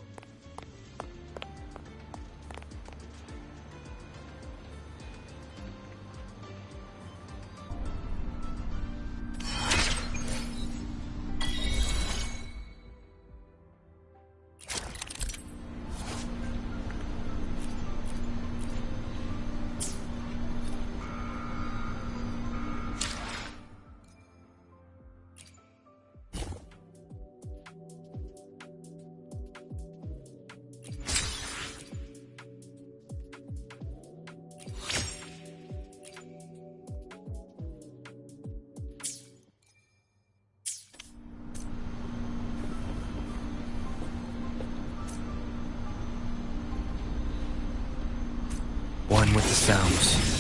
[SPEAKER 2] One with the sounds.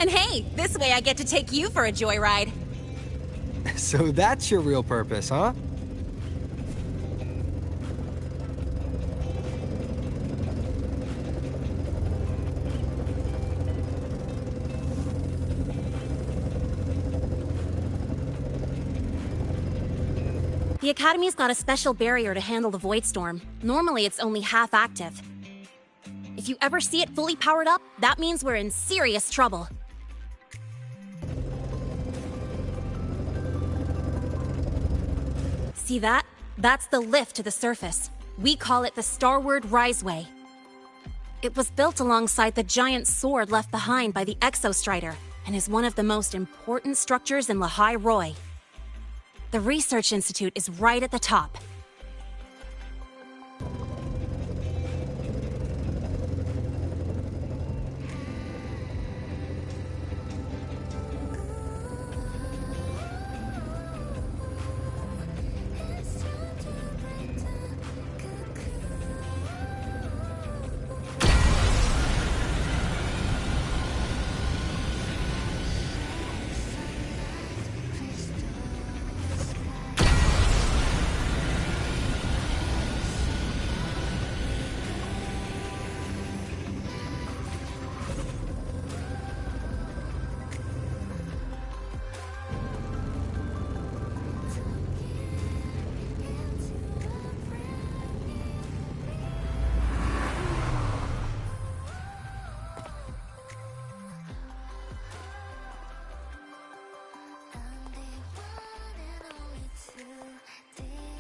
[SPEAKER 4] And hey, this way I get to take you for a joyride.
[SPEAKER 2] So that's your real purpose, huh?
[SPEAKER 4] The Academy's got a special barrier to handle the Void Storm. Normally it's only half active. If you ever see it fully powered up, that means we're in serious trouble. See that? That's the lift to the surface. We call it the Starward Riseway. It was built alongside the giant sword left behind by the Exostrider, and is one of the most important structures in Lehigh Roy. The Research Institute is right at the top.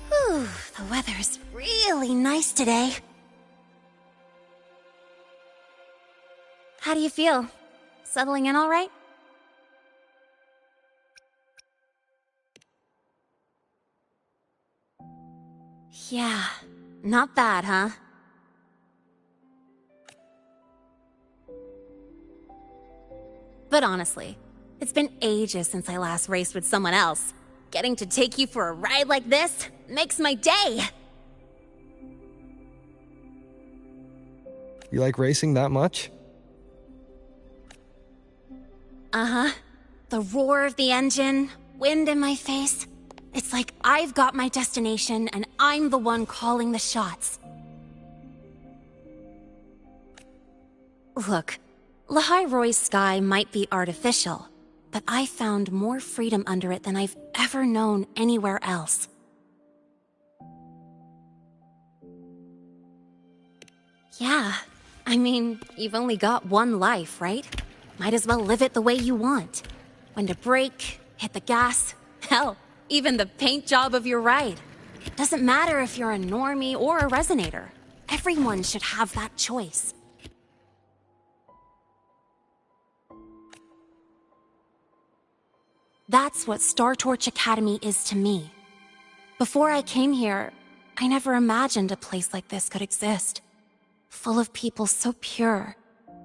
[SPEAKER 4] Whew, the weather's really nice today. How do you feel? Settling in all right? Yeah, not bad, huh? But honestly, it's been ages since I last raced with someone else. Getting to take you for a ride like this makes my day!
[SPEAKER 2] You like racing that much?
[SPEAKER 4] Uh-huh. The roar of the engine, wind in my face. It's like I've got my destination and I'm the one calling the shots. Look, Lehigh Roy's sky might be artificial, but I found more freedom under it than I've ever known anywhere else. Yeah, I mean, you've only got one life, right? Might as well live it the way you want. When to brake, hit the gas, hell, even the paint job of your ride. Doesn't matter if you're a normie or a resonator. Everyone should have that choice. That's what Star Torch Academy is to me. Before I came here, I never imagined a place like this could exist. Full of people so pure,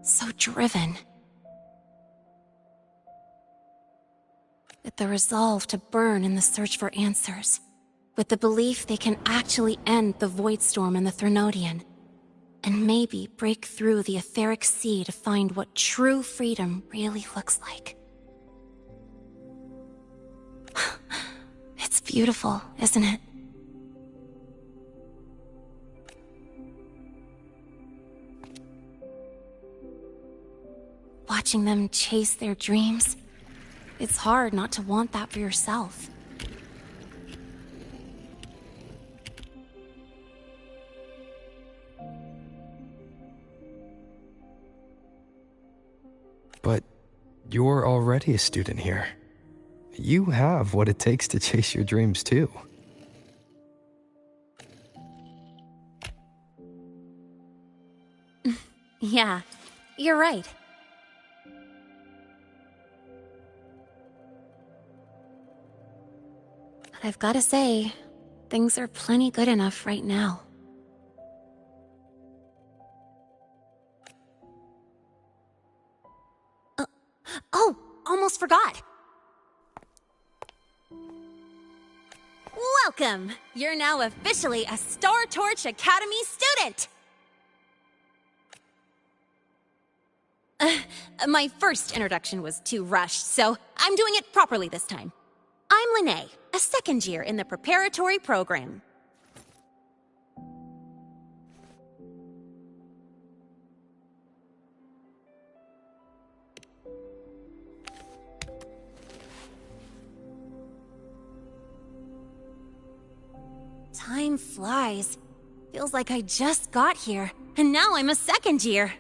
[SPEAKER 4] so driven. With the resolve to burn in the search for answers. With the belief they can actually end the Void Storm and the Threnodian. And maybe break through the etheric sea to find what true freedom really looks like. It's beautiful, isn't it? Watching them chase their dreams, it's hard not to want that for yourself.
[SPEAKER 2] But you're already a student here. You have what it takes to chase your dreams, too.
[SPEAKER 4] Yeah, you're right. But I've gotta say, things are plenty good enough right now. Oh, almost forgot! Welcome! You're now officially a Star Torch Academy student! My first introduction was too rushed, so I'm doing it properly this time. I'm Lene, a second year in the preparatory program. Time flies. Feels like I just got here, and now I'm a second year.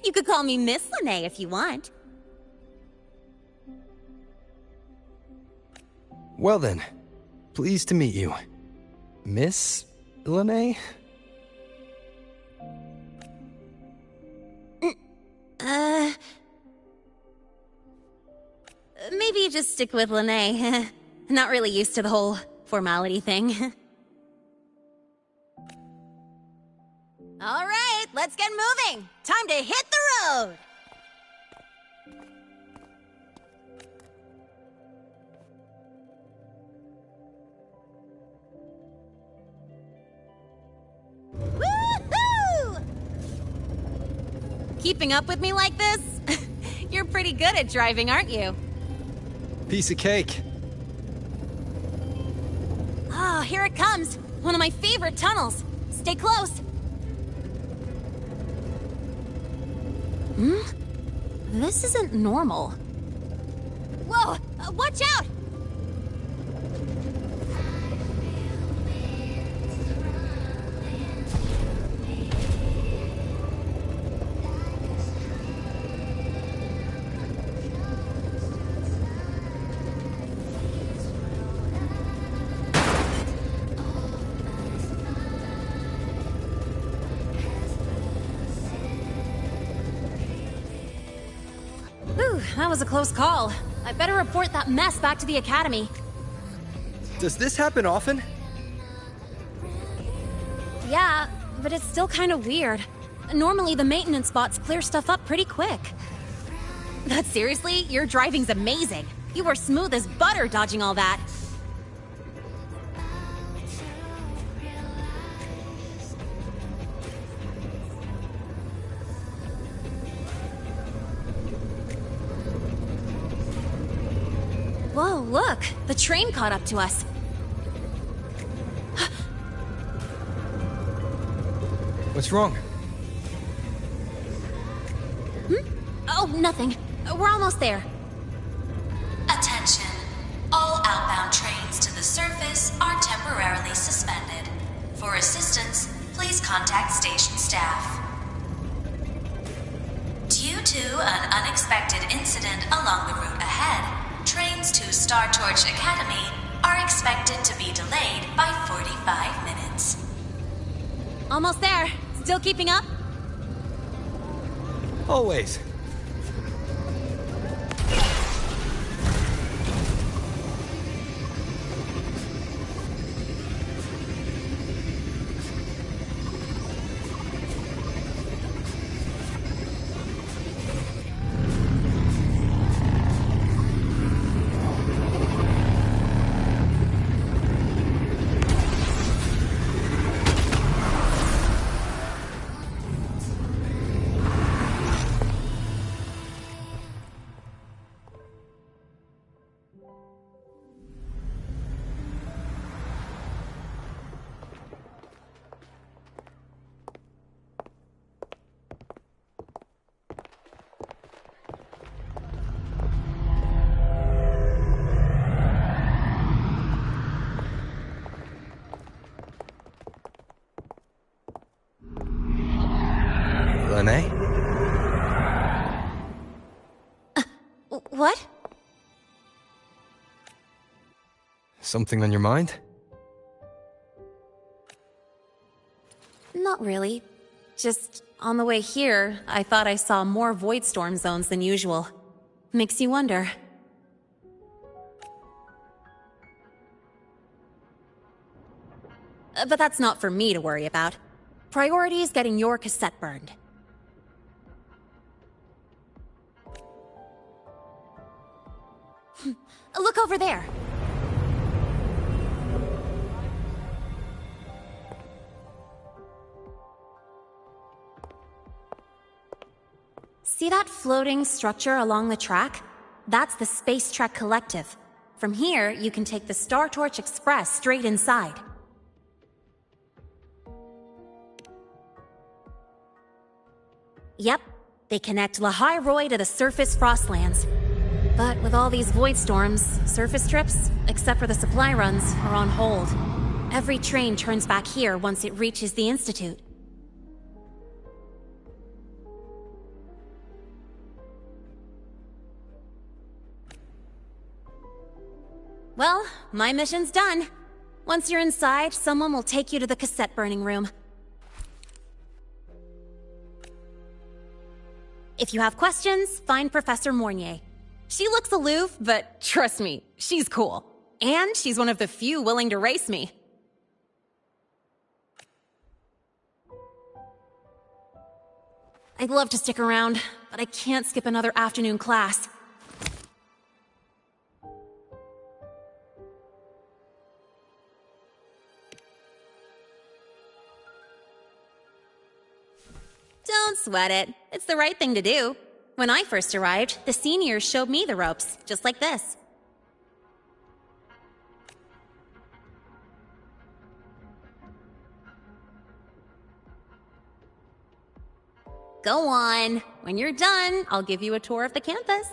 [SPEAKER 4] You could call me Miss Lene if you want.
[SPEAKER 2] Well then, pleased to meet you. Miss Lene?
[SPEAKER 4] Maybe just stick with Lene. Not really used to the whole formality thing. All right, let's get moving. Time to hit the road. Woohoo! Keeping up with me like this? You're pretty good at driving, aren't you?
[SPEAKER 2] Piece of cake.
[SPEAKER 4] Oh, here it comes. One of my favorite tunnels. Stay close. This isn't normal. Whoa! Watch out! Whew, that was a close call. I better report that mess back to the academy.
[SPEAKER 2] Does this happen often?
[SPEAKER 4] Yeah, but it's still kind of weird. Normally the maintenance bots clear stuff up pretty quick. But seriously, your driving's amazing. You were smooth as butter dodging all that. Whoa, look! The train caught up to us.
[SPEAKER 2] What's wrong?
[SPEAKER 4] Oh, nothing. We're almost there.
[SPEAKER 18] Attention. All outbound trains to the surface are temporarily suspended. For assistance, please contact station staff. Due to an unexpected incident along the route ahead, trains to Star Torch Academy are expected to be delayed by 45 minutes.
[SPEAKER 4] Almost there. Still keeping up?
[SPEAKER 2] Always. Lene?
[SPEAKER 4] What?
[SPEAKER 2] Something on your mind?
[SPEAKER 4] Not really. Just on the way here, I thought I saw more void storm zones than usual. Makes you wonder. But that's not for me to worry about. Priority is getting your cassette burned. Look over there. See that floating structure along the track? That's the Space Trek Collective. From here, you can take the Star Torch Express straight inside. Yep, they connect Lahai Roy to the surface Frostlands. But with all these void storms, surface trips, except for the supply runs, are on hold. Every train turns back here once it reaches the Institute. Well, my mission's done. Once you're inside, someone will take you to the cassette burning room. If you have questions, find Professor Mornier. She looks aloof, but trust me, she's cool. And she's one of the few willing to race me. I'd love to stick around, but I can't skip another afternoon class. Don't sweat it. It's the right thing to do. When I first arrived, the seniors showed me the ropes, just like this. Go on. When you're done, I'll give you a tour of the campus.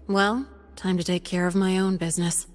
[SPEAKER 4] Well, time to take care of my own business.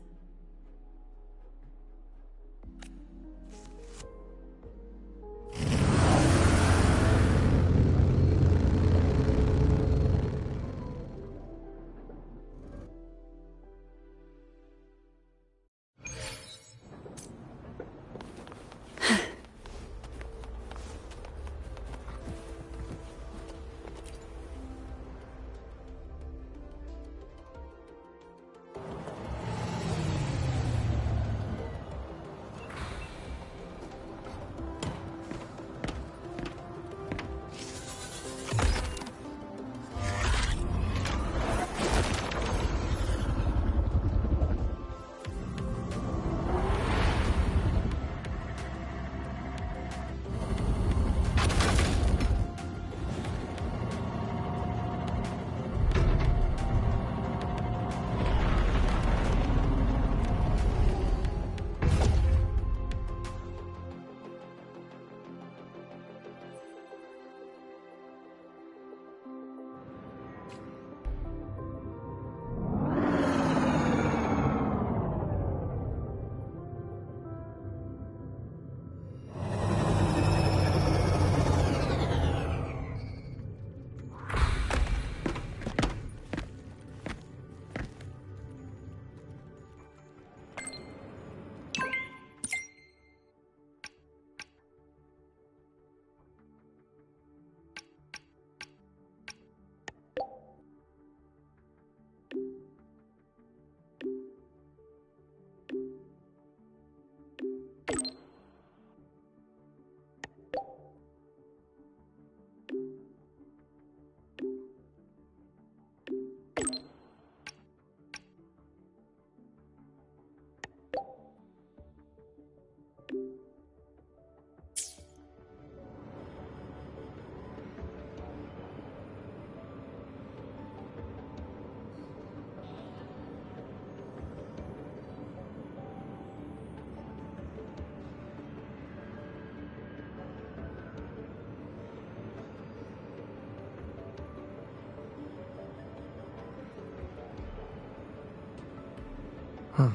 [SPEAKER 2] Huh.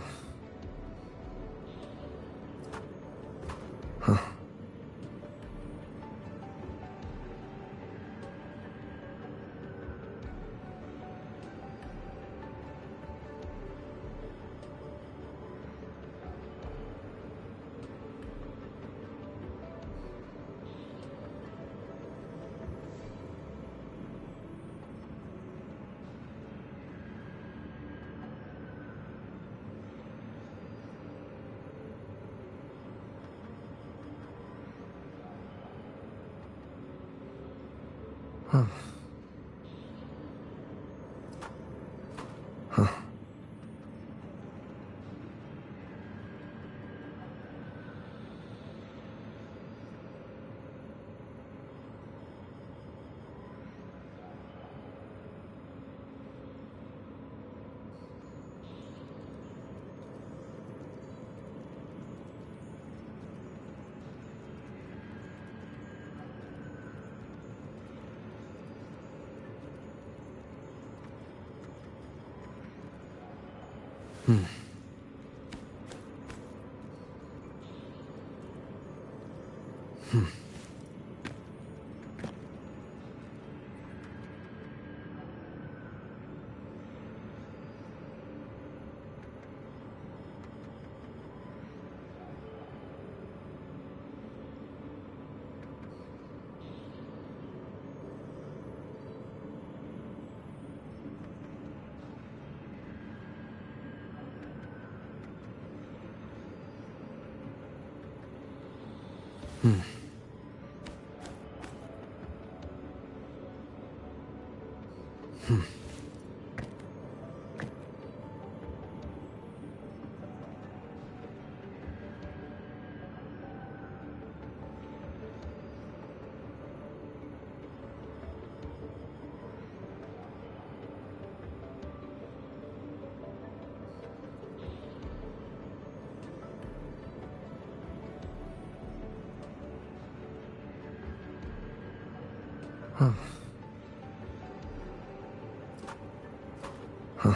[SPEAKER 2] Huh. Huh. Huh. Hmm. Hmm. Hmm. Hmm. Huh. Huh.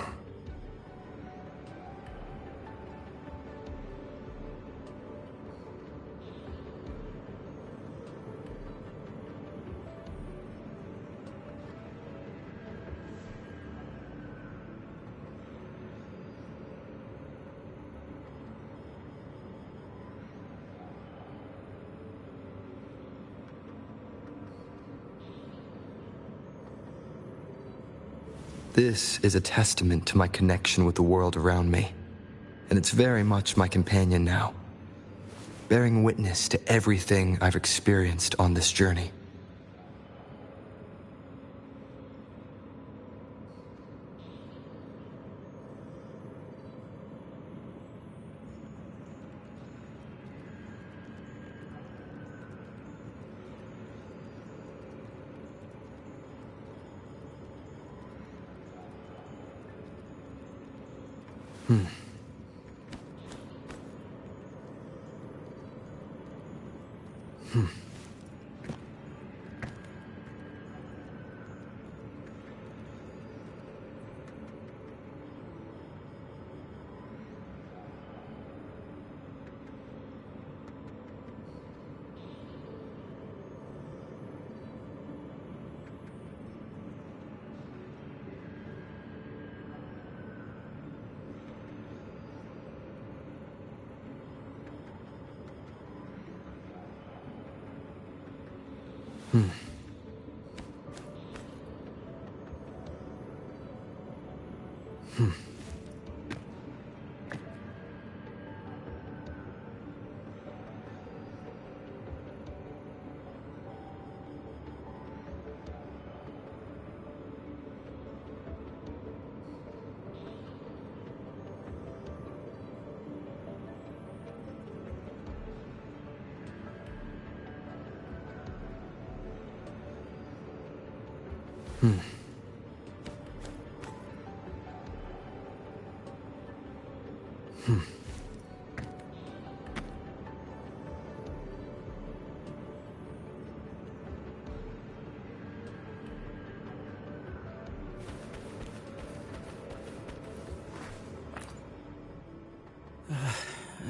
[SPEAKER 2] This is a testament to my connection with the world around me, and it's very much my companion now, bearing witness to everything I've experienced on this journey. Hmm. Hmm. Hmm. Hmm. Hmm. Hmm.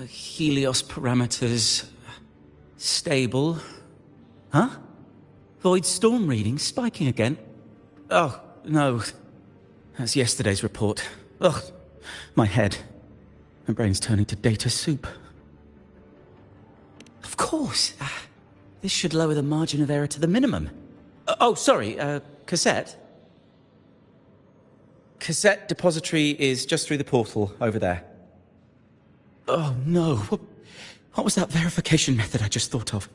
[SPEAKER 19] Helios parameters stable. Huh? Void storm reading spiking again? Oh, no. That's yesterday's report. Ugh, my head. My brain's turning to data soup. Of course. This should lower the margin of error to the minimum. Oh, sorry, cassette? Cassette depository is just through the portal over there. Oh, no. What was that verification method I just thought of?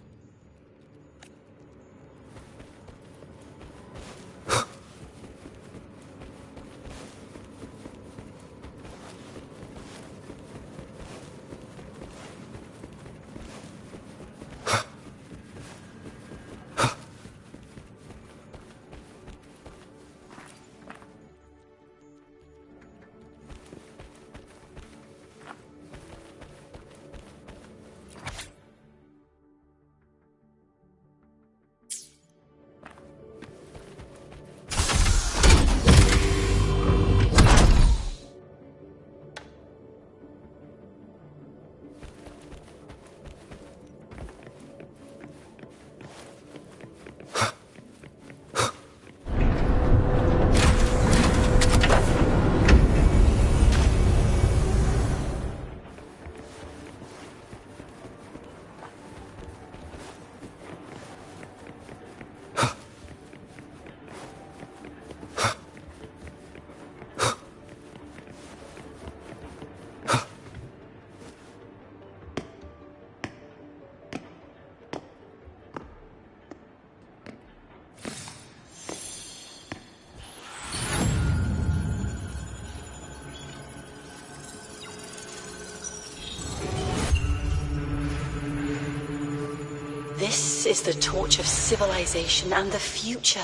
[SPEAKER 20] This is the torch of civilization and the future.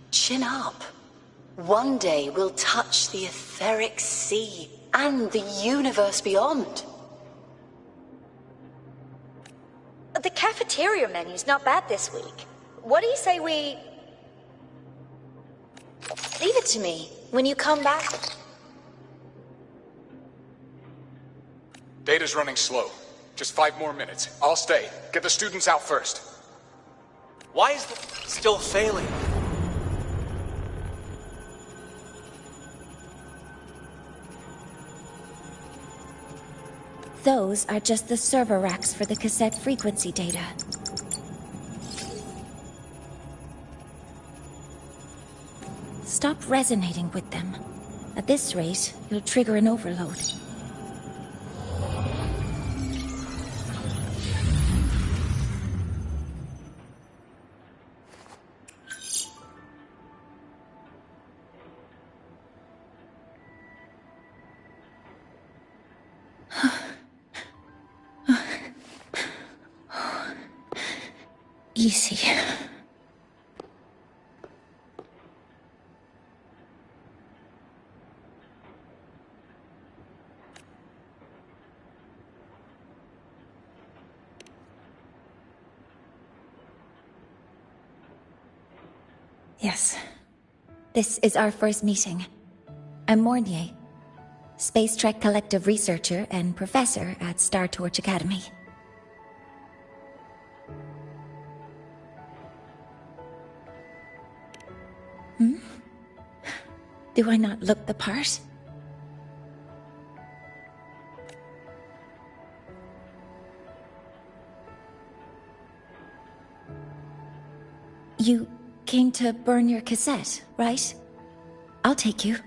[SPEAKER 20] Chin up. One day we'll touch the etheric sea and the universe beyond.
[SPEAKER 10] The cafeteria menu's not bad this week. What do you say we... Leave it to me. When you come back...
[SPEAKER 21] Data's running slow. Just 5 more minutes. I'll stay. Get the students out first.
[SPEAKER 22] Why is the... still failing?
[SPEAKER 3] Those are just the server racks for the cassette frequency data. Stop resonating with them. At this rate, you'll trigger an overload. Easy. Yes. This is our first meeting. I'm Mornier, Space Trek Collective researcher and professor at Star Torch Academy. Do I not look the part? You came to burn your cassette, right? I'll take you.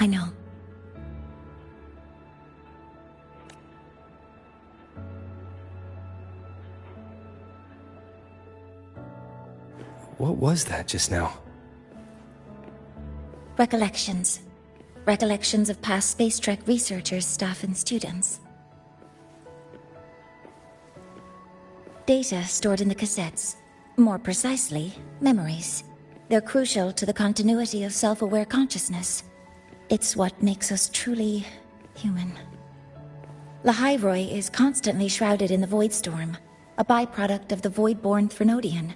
[SPEAKER 3] I know.
[SPEAKER 2] What was that just now?
[SPEAKER 3] Recollections. Recollections of past Space Trek researchers, staff, and students. Data stored in the cassettes. More precisely, memories. They're crucial to the continuity of self-aware consciousness. It's what makes us truly human. Lahairoi is constantly shrouded in the Void Storm, a byproduct of the Void-born Threnodian.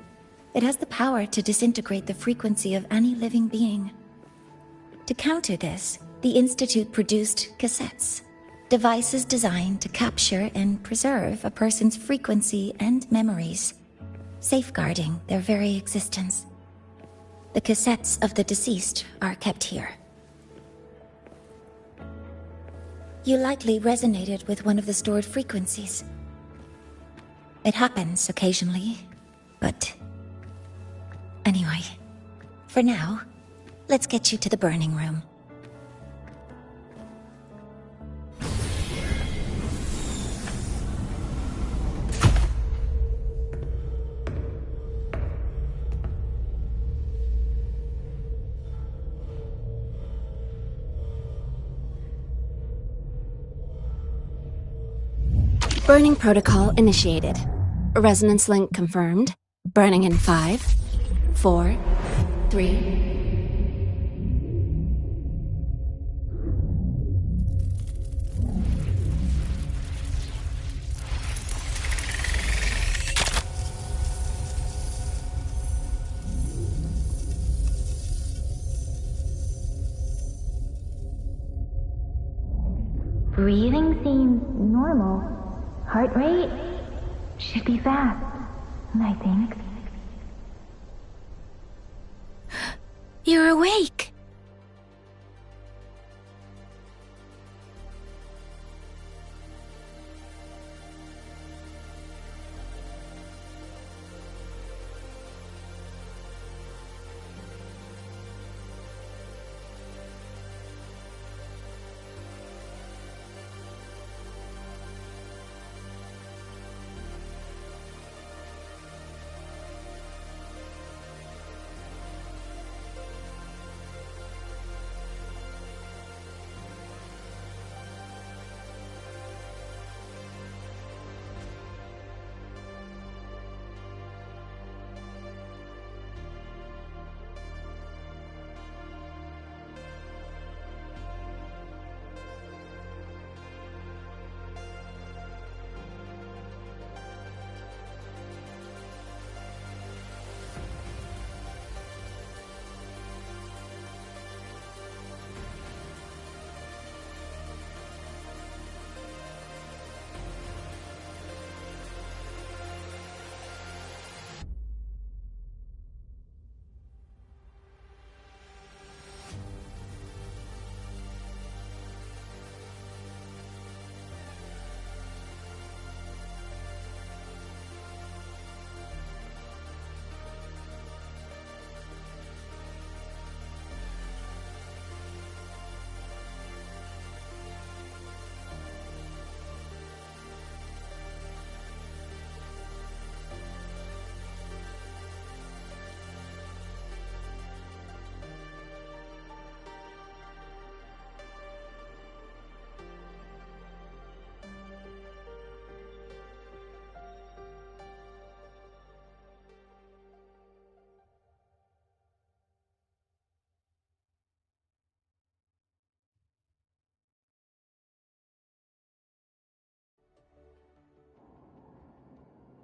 [SPEAKER 3] It has the power to disintegrate the frequency of any living being. To counter this, the Institute produced cassettes, devices designed to capture and preserve a person's frequency and memories, safeguarding their very existence. The cassettes of the deceased are kept here. You likely resonated with one of the stored frequencies. It happens occasionally, but... Anyway, for now, let's get you to the burning room.
[SPEAKER 4] Burning protocol initiated. Resonance link confirmed. Burning in 5, 4, 3...
[SPEAKER 10] Breathing seems normal. Heart rate should be fast, I think.
[SPEAKER 3] You're awake!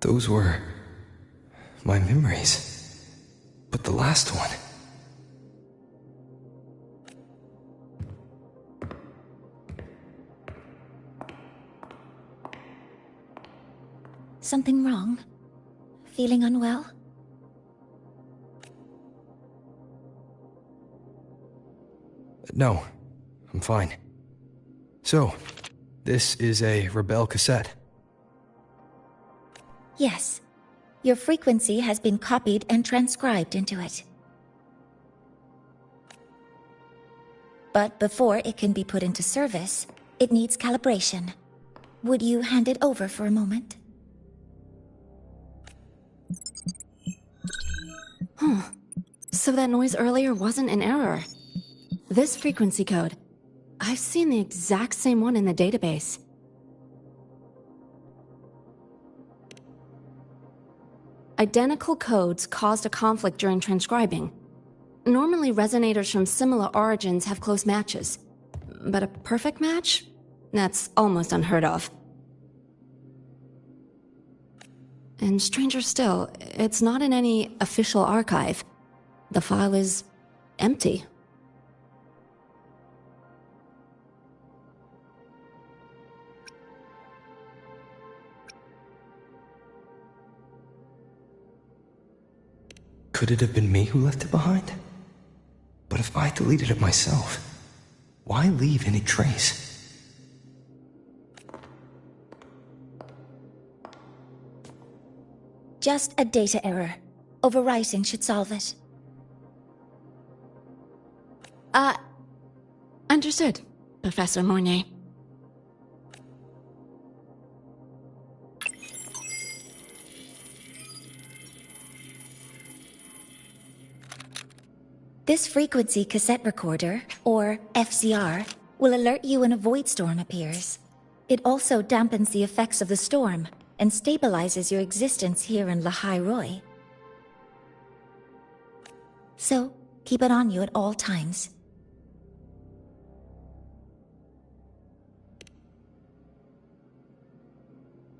[SPEAKER 2] Those were my memories. But the last one...
[SPEAKER 3] Something wrong? Feeling unwell?
[SPEAKER 2] No, I'm fine. So, this is a Rebel cassette.
[SPEAKER 3] Yes. Your frequency has been copied and transcribed into it. But before it can be put into service, it needs calibration. Would you hand it over for a moment?
[SPEAKER 1] So that noise earlier wasn't an error. This frequency code, I've seen the exact same one in the database. Identical codes caused a conflict during transcribing. Normally, resonators from similar origins have close matches. But a perfect match? That's almost unheard of. And stranger still, it's not in any official archive. The file is empty.
[SPEAKER 2] Could it have been me who left it behind? But if I deleted it myself, why leave any trace?
[SPEAKER 3] Just a data error. Overwriting should solve it.
[SPEAKER 1] Understood, Professor Mornay.
[SPEAKER 3] This frequency cassette recorder, or FCR, will alert you when a void storm appears. It also dampens the effects of the storm and stabilizes your existence here in Lahai Roi. So, keep it on you at all times.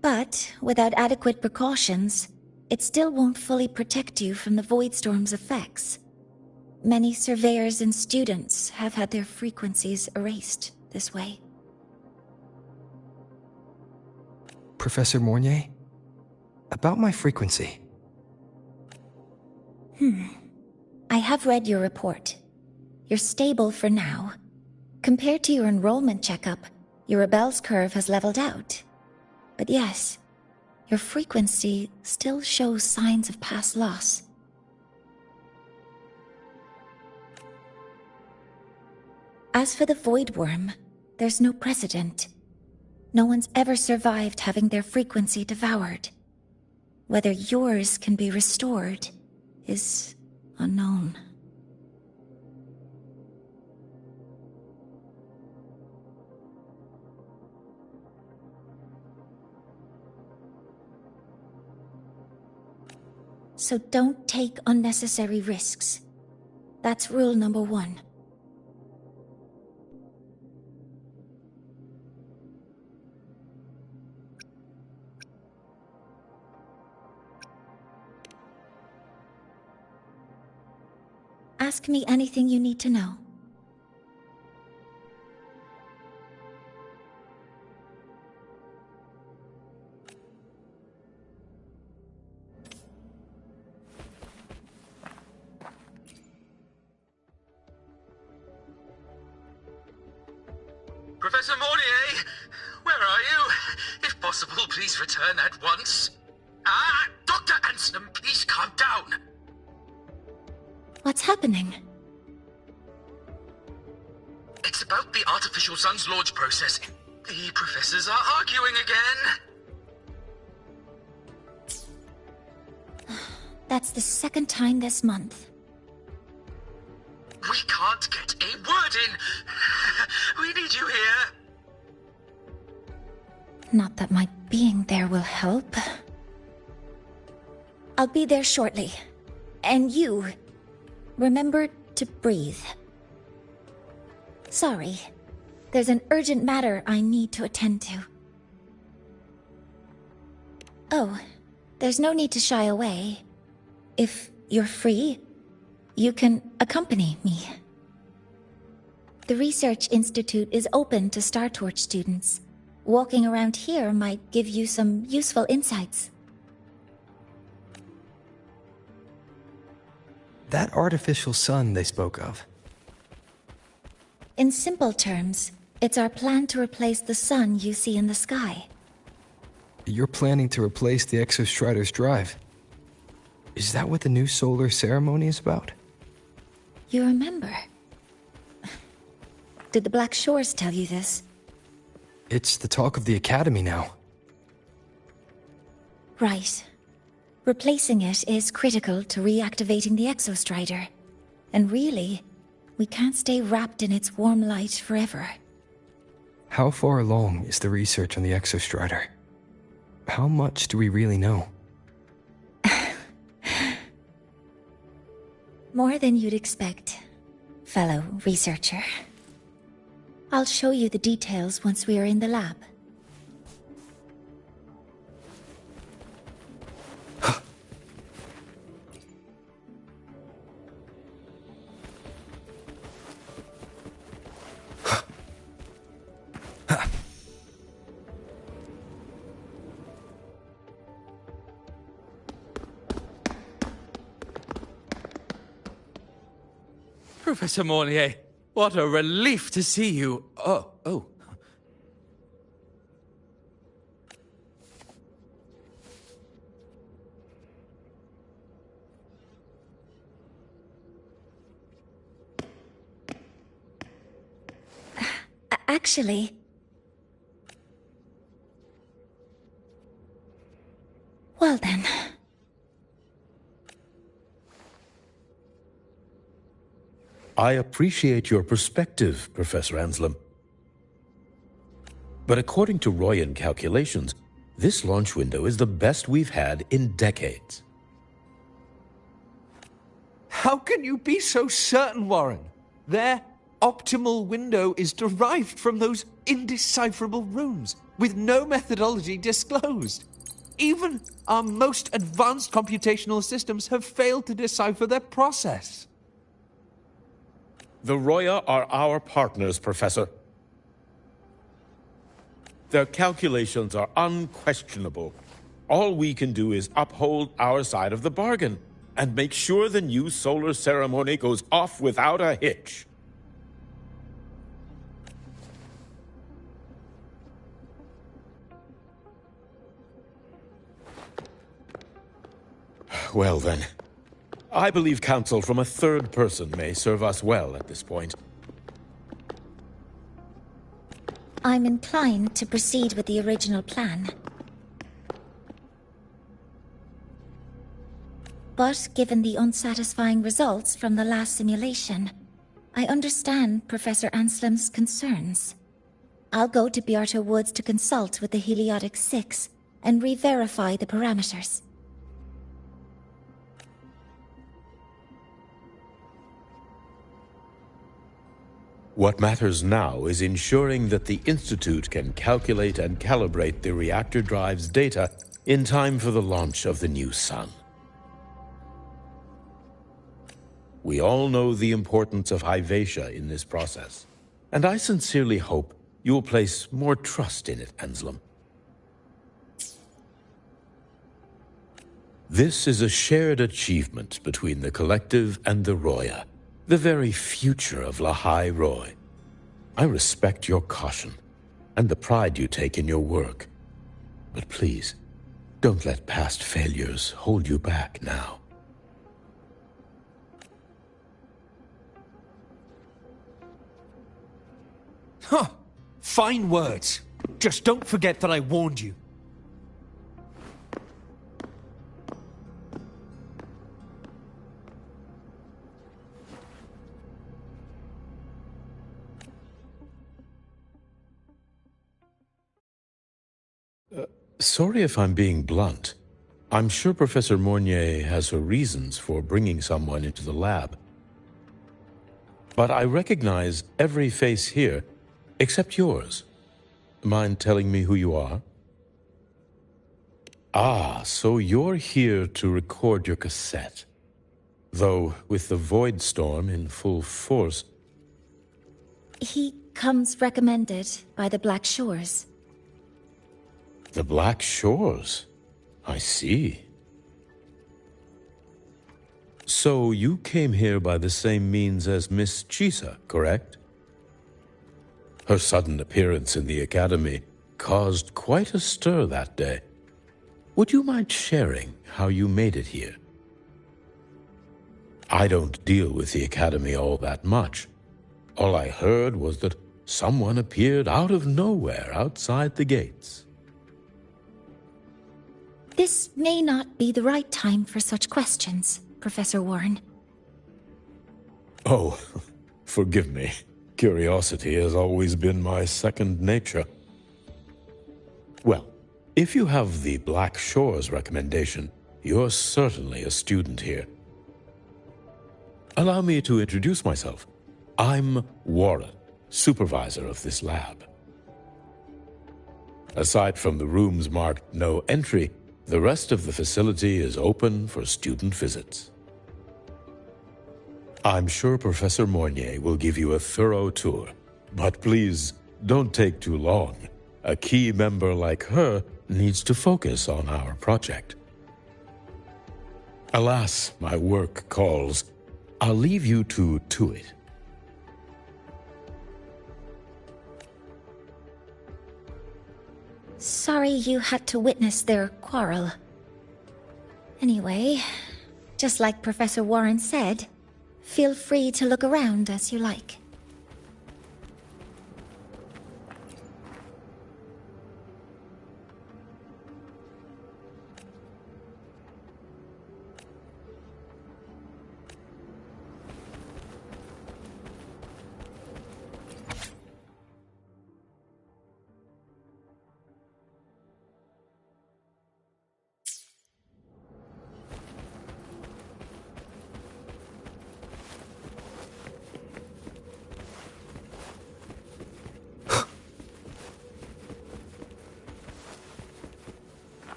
[SPEAKER 3] But, without adequate precautions, it still won't fully protect you from the void storm's effects. Many surveyors and students have had their frequencies erased this way.
[SPEAKER 2] Professor Mornay? About my frequency.
[SPEAKER 3] I have read your report. You're stable for now. Compared to your enrollment checkup, your rebel's curve has leveled out. But yes, your frequency still shows signs of past loss. As for the Void Worm, there's no precedent. No one's ever survived having their frequency devoured. Whether yours can be restored is unknown. So don't take unnecessary risks. That's rule number 1. Ask me anything you need to know.
[SPEAKER 5] Professor Mornier, where are you? If possible, please return at once. Dr. Ansem, please calm down.
[SPEAKER 3] What's happening?
[SPEAKER 5] It's about the artificial sun's launch process. The professors are arguing again.
[SPEAKER 3] That's the second time this month.
[SPEAKER 5] We can't get a word in. We need you here.
[SPEAKER 3] Not that my being there will help. I'll be there shortly. And you, remember to breathe. Sorry. There's an urgent matter I need to attend to. Oh, There's no need to shy away. If you're free, you can accompany me. The Research Institute is open to Star Torch students. Walking around here might give you some useful insights.
[SPEAKER 2] That artificial sun they spoke of.
[SPEAKER 3] In simple terms, it's our plan to replace the sun you see in the sky.
[SPEAKER 2] You're planning to replace the Exostrider's drive. Is that what the new solar ceremony is about?
[SPEAKER 3] You remember? Did the Black Shores tell you this?
[SPEAKER 2] It's the talk of the Academy now.
[SPEAKER 3] Right. Replacing it is critical to reactivating the Exostrider. And really, we can't stay wrapped in its warm light forever.
[SPEAKER 2] How far along is the research on the Exostrider? How much do we really know?
[SPEAKER 3] More than you'd expect, fellow researcher. I'll show you the details once we are in the lab.
[SPEAKER 6] Professor Mornier, what a relief to see you. Oh.
[SPEAKER 3] Actually... Well then...
[SPEAKER 14] I appreciate your perspective, Professor Anselm. But according to Royan calculations, this launch window is the best we've had in decades.
[SPEAKER 6] How can you be so certain, Warren? Their optimal window is derived from those indecipherable runes, with no methodology disclosed. Even our most advanced computational systems have failed to decipher their process.
[SPEAKER 14] The Roya are our partners, Professor. Their calculations are unquestionable. All we can do is uphold our side of the bargain and make sure the new solar ceremony goes off without a hitch. Well then, I believe counsel from a third person may serve us well at this point.
[SPEAKER 3] I'm inclined to proceed with the original plan. But given the unsatisfying results from the last simulation, I understand Professor Anselm's concerns. I'll go to Beata Woods to consult with the Heliotic 6 and re-verify the parameters.
[SPEAKER 14] What matters now is ensuring that the Institute can calculate and calibrate the reactor drive's data in time for the launch of the new sun. We all know the importance of Hyvatia in this process, and I sincerely hope you will place more trust in it, Anselm. This is a shared achievement between the Collective and the Roya, the very future of Lahai Roy. I respect your caution and the pride you take in your work, but please, don't let past failures hold you back now.
[SPEAKER 6] Huh. Fine words. Just don't forget that I warned you.
[SPEAKER 14] Sorry if I'm being blunt. I'm sure Professor Mornier has her reasons for bringing someone into the lab. But I recognize every face here, except yours. Mind telling me who you are? Ah, so you're here to record your cassette. Though, with the Void Storm in full force...
[SPEAKER 3] He comes recommended by the Black Shores.
[SPEAKER 14] The Black Shores? I see. So you came here by the same means as Miss Chisa, correct? Her sudden appearance in the Academy caused quite a stir that day. Would you mind sharing how you made it here? I don't deal with the Academy all that much. All I heard was that someone appeared out of nowhere outside the gates.
[SPEAKER 3] This may not be the right time for such questions, Professor Warren.
[SPEAKER 14] Oh, forgive me. Curiosity has always been my second nature. Well, if you have the Black Shores recommendation, you're certainly a student here. Allow me to introduce myself. I'm Warren, supervisor of this lab. Aside from the rooms marked no entry, the rest of the facility is open for student visits. I'm sure Professor Mornier will give you a thorough tour, but please don't take too long. A key member like her needs to focus on our project. Alas, my work calls. I'll leave you to it.
[SPEAKER 3] Sorry you had to witness their quarrel. Anyway, just like Professor Warren said, feel free to look around as you like.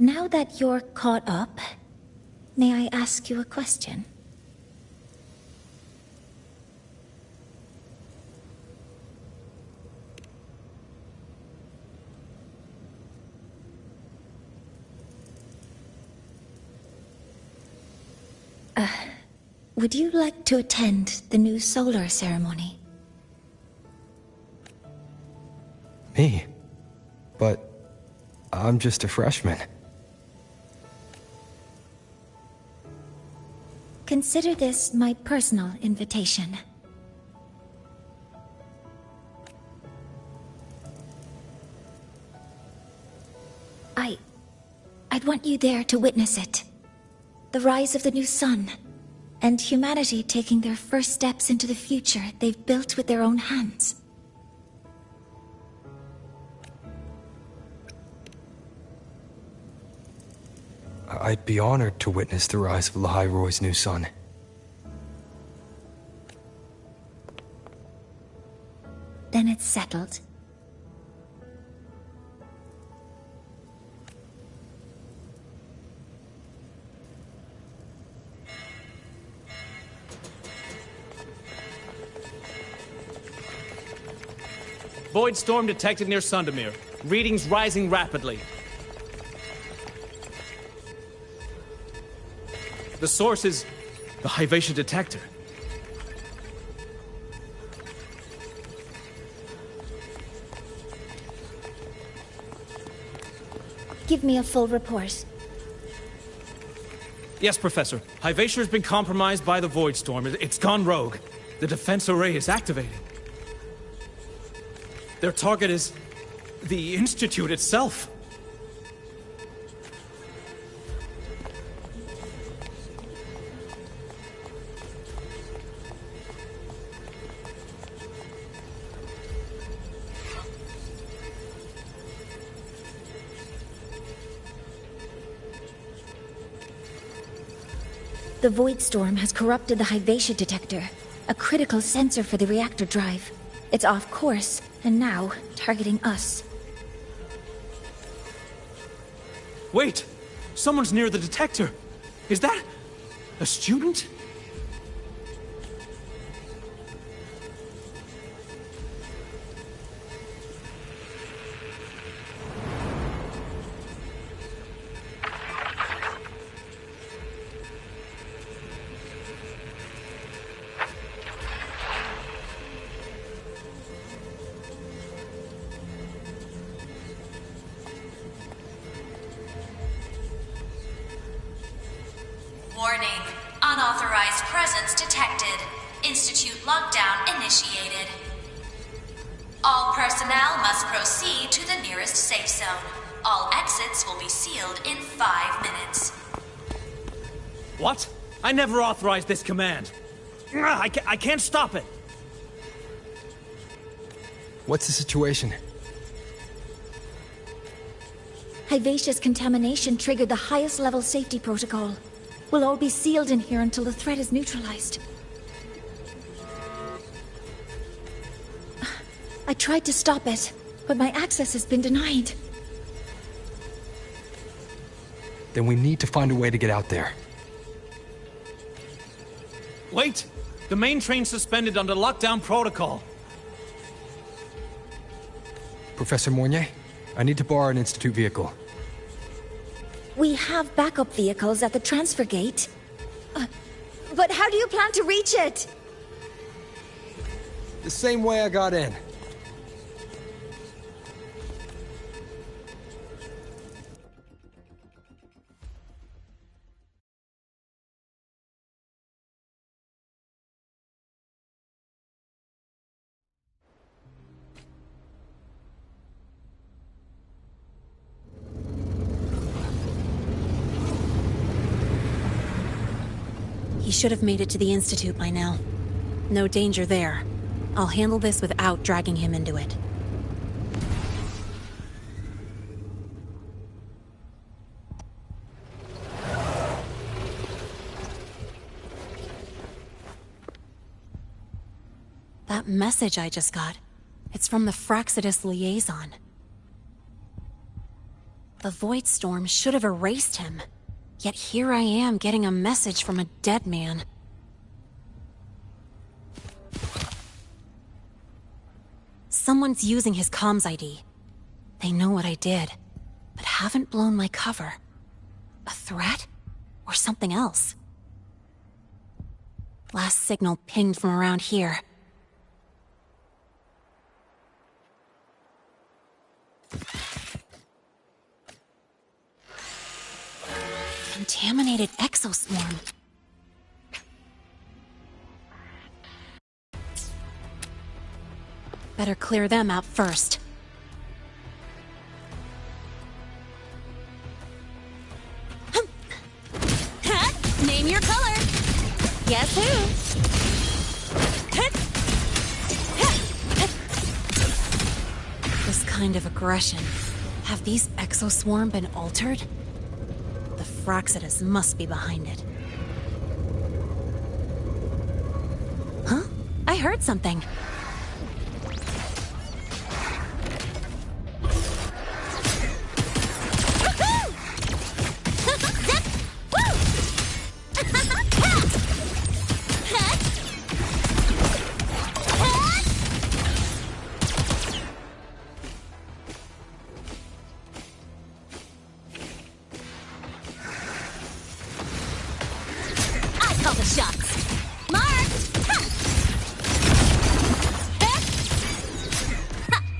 [SPEAKER 3] Now that you're caught up, may I ask you a question? Would you like to attend the new solar ceremony?
[SPEAKER 2] Me? But I'm just a freshman.
[SPEAKER 3] Consider this my personal invitation. I'd want you there to witness it. The rise of the new sun, and humanity taking their first steps into the future they've built with their own hands.
[SPEAKER 2] I'd be honored to witness the rise of Lahai Roy's new sun.
[SPEAKER 3] Then it's settled.
[SPEAKER 16] Void storm detected near Sundermere. Readings rising rapidly. The source is the Hivation detector.
[SPEAKER 8] Give me a full report.
[SPEAKER 9] Yes, Professor. Hyvatia has been compromised by the Void Storm. It's gone rogue. The defense array is activating. Their target is the Institute itself.
[SPEAKER 8] The Void Storm has corrupted the Hyvatia detector, a critical sensor for the reactor drive. It's off course, and now targeting us.
[SPEAKER 9] Wait! Someone's near the detector! Is that a student?
[SPEAKER 18] Warning. Unauthorized presence detected. Institute lockdown initiated. All personnel must proceed to the nearest safe zone. All exits will be sealed in 5 minutes.
[SPEAKER 9] What? I never authorized this command. I can't stop it.
[SPEAKER 2] What's the situation?
[SPEAKER 8] Hyvatia's contamination triggered the highest level safety protocol. We'll all be sealed in here until the threat is neutralized. I tried to stop it, but my access has been denied.
[SPEAKER 2] Then we need to find a way to get out there.
[SPEAKER 9] Wait! The main train's suspended under lockdown protocol.
[SPEAKER 2] Professor Mornier, I need to borrow an Institute vehicle.
[SPEAKER 8] We have backup vehicles at the transfer gate. But how do you plan to reach it?
[SPEAKER 2] The same way I got in.
[SPEAKER 4] He should have made it to the Institute by now. No danger there. I'll handle this without dragging him into it. That message I just got, it's from the Fraxidus liaison. The Void Storm should have erased him. Yet here I am getting a message from a dead man. Someone's using his comms ID. They know what I did, but haven't blown my cover. A threat? Or something else? Last signal pinged from around here. Contaminated exoswarm. Better clear them out first. Name your color. Guess who? This kind of aggression. Have these exoswarm been altered? The Fraxidus must be behind it. Huh? I heard something.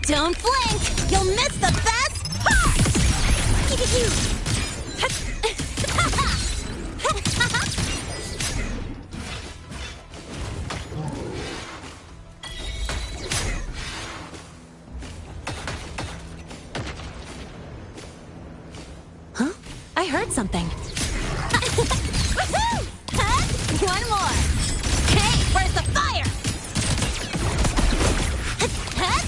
[SPEAKER 4] Don't blink! You'll miss the best part! Huh? I heard something. Woohoo! Huh? One more. Hey, where's the fire? Huh?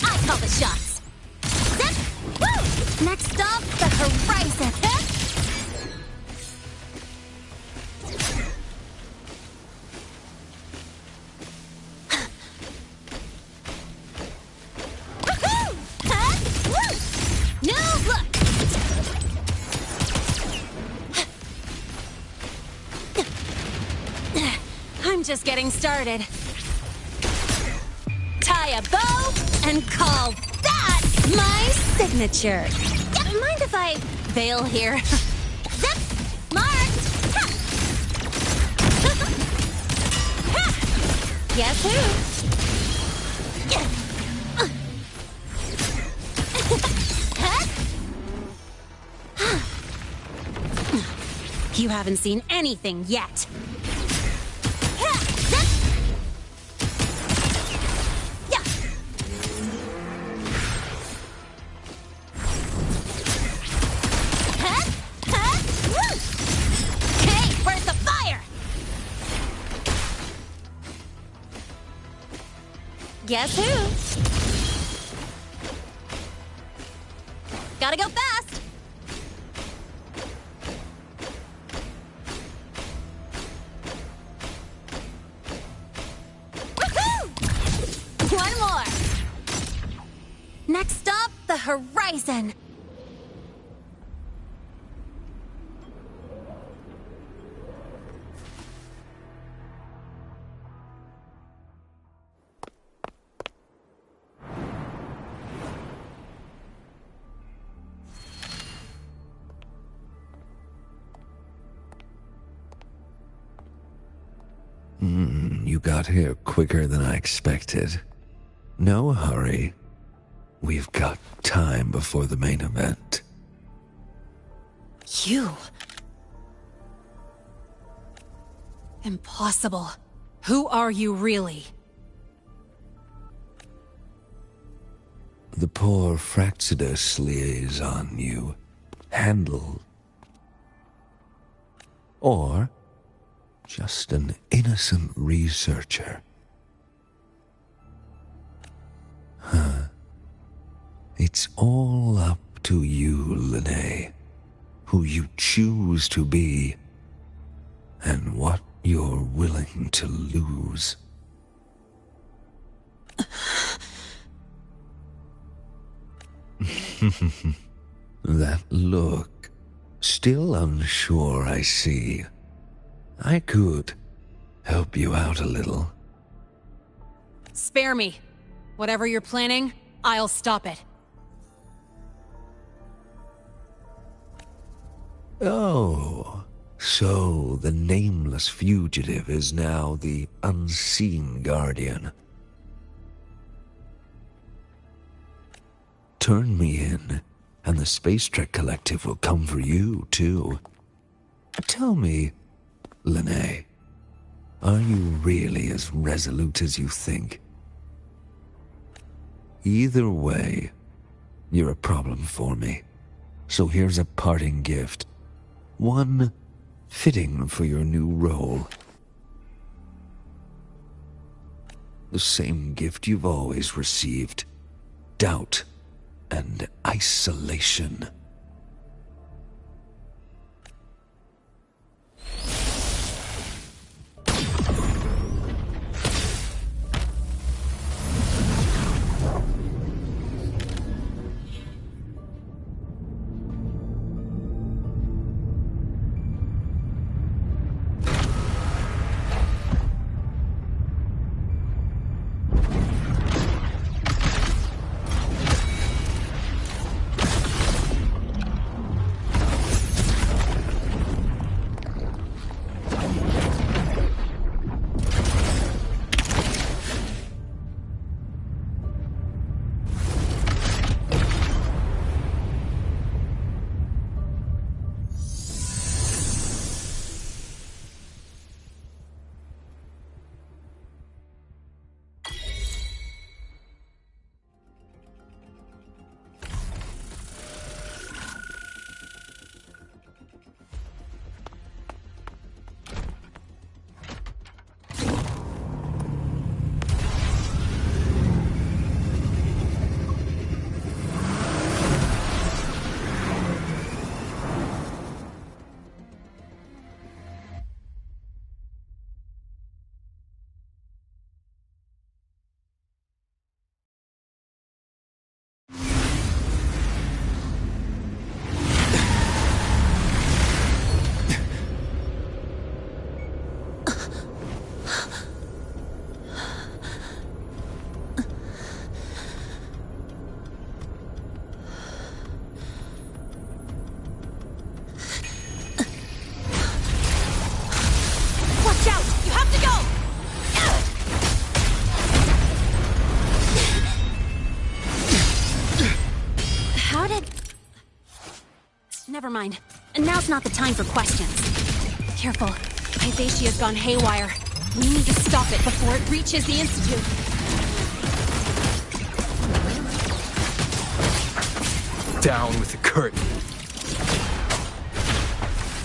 [SPEAKER 4] I call the shots. Zip! Woo! Next stop, the horizon. Huh? Woohoo! Huh? Woo! New look! I'm just getting started. Tie a bow and call that my signature. Mind if I bail here? Zip! Marked! Ha! Ha! Guess who? You haven't seen anything yet. Hey, where's the fire? Guess who? Gotta go fast. Woohoo! One more. Next stop, the horizon.
[SPEAKER 6] You got here quicker than I expected. No hurry. We've got time before the main event.
[SPEAKER 4] You? Impossible. Who are you really?
[SPEAKER 6] The poor Fraxidus liaison you handled. Or just an innocent researcher. Huh. It's all up to you, Lene. Who you choose to be, and what you're willing to lose. That look. Still unsure, I see. I could help you out a little.
[SPEAKER 4] Spare me. Whatever you're planning, I'll stop it.
[SPEAKER 6] Oh, so the nameless fugitive is now the unseen guardian. Turn me in, and the Space Trek Collective will come for you, too. Tell me, Lene, are you really as resolute as you think? Either way, you're a problem for me. So here's a parting gift. One fitting for your new role. The same gift you've always received. Doubt and isolation.
[SPEAKER 4] Watch out! You have to go! How did... Never mind. Now's not the time for questions. Careful. Hypatia's gone haywire. We need to stop it before it reaches the Institute.
[SPEAKER 2] Down with the curtain.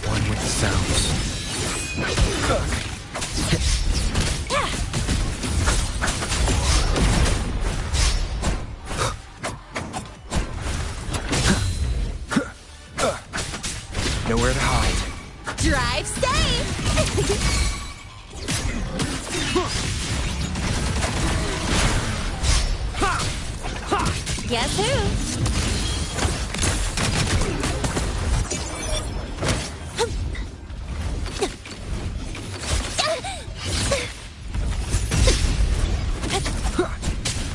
[SPEAKER 2] One with the sounds. Nowhere to hide.
[SPEAKER 4] Drive safe! Guess who?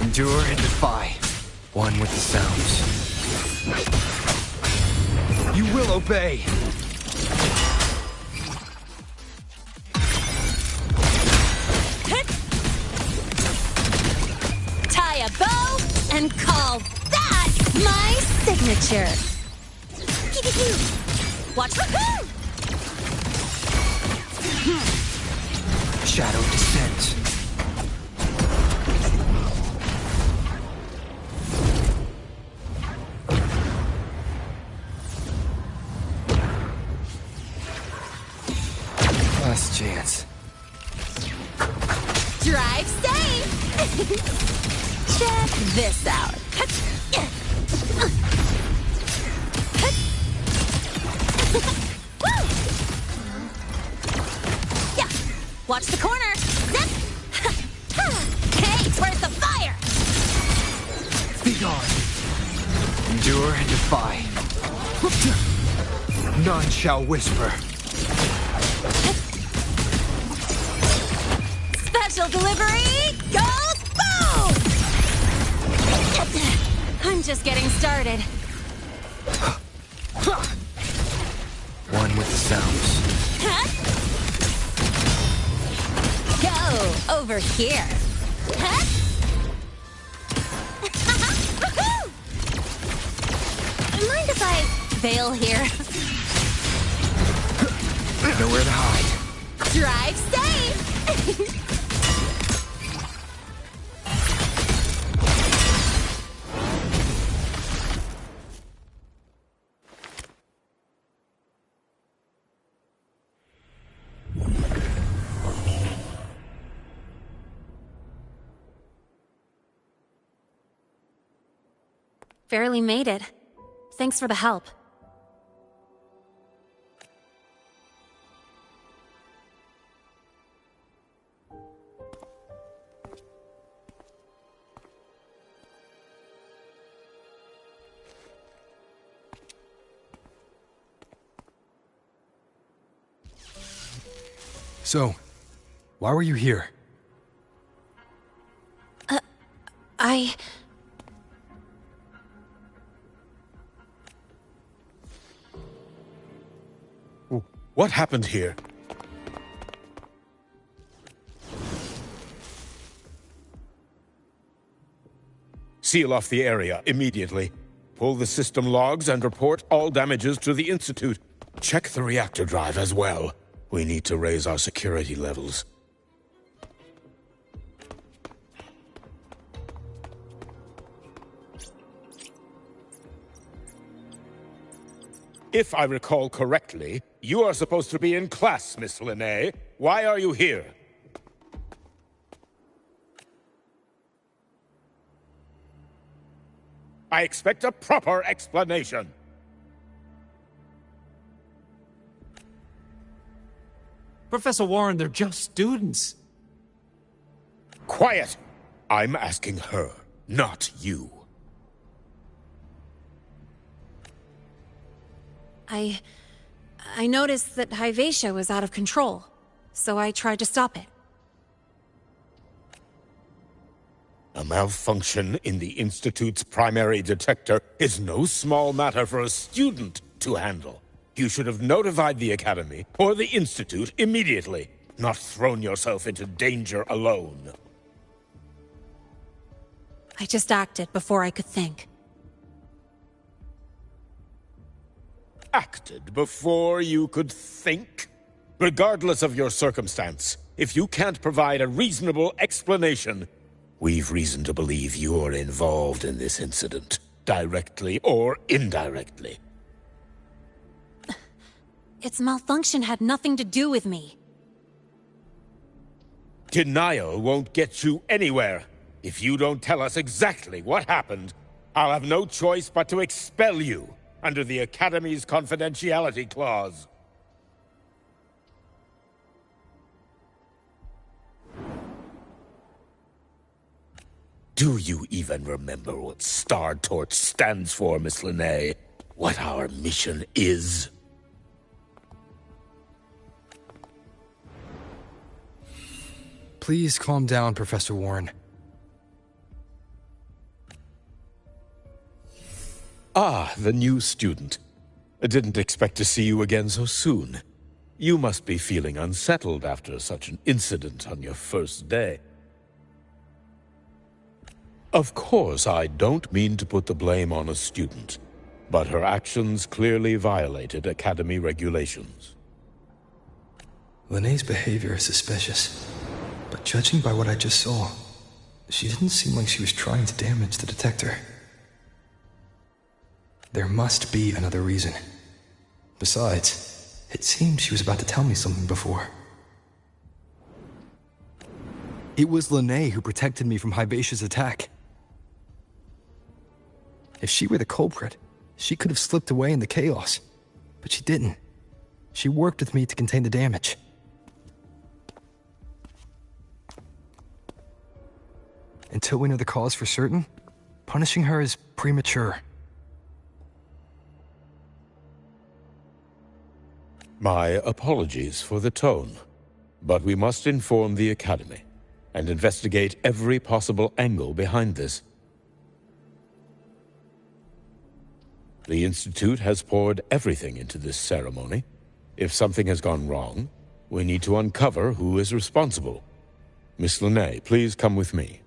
[SPEAKER 2] Endure and defy. One with the sounds. You will obey.
[SPEAKER 4] Tie a bow and call that my signature. Watch the
[SPEAKER 2] Shadow descends. Last chance.
[SPEAKER 4] Drive safe! Check this out. Yeah. Watch the corner. Zip. Hey, where's the fire?
[SPEAKER 2] Be gone. Endure and defy. None shall whisper.
[SPEAKER 4] Special delivery goes boom! I'm just getting started.
[SPEAKER 2] One with the sounds.
[SPEAKER 4] Go over here. Mind if I bail here?
[SPEAKER 2] Nowhere to hide.
[SPEAKER 4] Drive safe! Barely made it. Thanks for the help.
[SPEAKER 2] So, why were you here?
[SPEAKER 14] What happened here? Seal off the area immediately. Pull the system logs and report all damages to the Institute. Check the reactor drive as well. We need to raise our security levels. If I recall correctly, you are supposed to be in class, Miss Linné. Why are you here? I expect a proper explanation.
[SPEAKER 9] Professor Warren, they're just students.
[SPEAKER 14] Quiet! I'm asking her, not you.
[SPEAKER 4] I noticed that Hyvatia was out of control. so I tried to stop it.
[SPEAKER 14] A malfunction in the Institute's primary detector is no small matter for a student to handle. You should have notified the Academy or the Institute immediately, not thrown yourself into danger alone.
[SPEAKER 4] I just acted before I could think.
[SPEAKER 14] Acted before you could think? Regardless of your circumstance, if you can't provide a reasonable explanation, we've reason to believe you're involved in this incident, directly or indirectly.
[SPEAKER 4] Its malfunction had nothing to do with me.
[SPEAKER 14] Denial won't get you anywhere. If you don't tell us exactly what happened, I'll have no choice but to expel you under the Academy's confidentiality clause. Do you even remember what Star Torch stands for, Miss Linnae? What our mission is?
[SPEAKER 2] Please calm down, Professor Warren.
[SPEAKER 14] Ah, the new student. I didn't expect to see you again so soon. You must be feeling unsettled after such an incident on your first day. Of course, I don't mean to put the blame on a student, but her actions clearly violated Academy regulations.
[SPEAKER 2] Linnae's behavior is suspicious, but judging by what I just saw, she didn't seem like she was trying to damage the detector. There must be another reason. Besides, it seemed she was about to tell me something before. It was Linnae who protected me from Hibace's attack. If she were the culprit, she could have slipped away in the chaos. But she didn't. She worked with me to contain the damage. Until we know the cause for certain, punishing her is premature.
[SPEAKER 14] My apologies for the tone, but we must inform the Academy and investigate every possible angle behind this. The Institute has poured everything into this ceremony. If something has gone wrong, we need to uncover who is responsible. Miss Linnae, please come with me.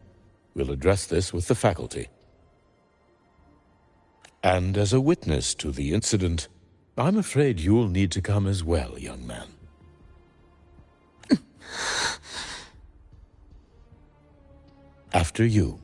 [SPEAKER 14] We'll address this with the faculty. And as a witness to the incident, I'm afraid you'll need to come as well, young man. After you.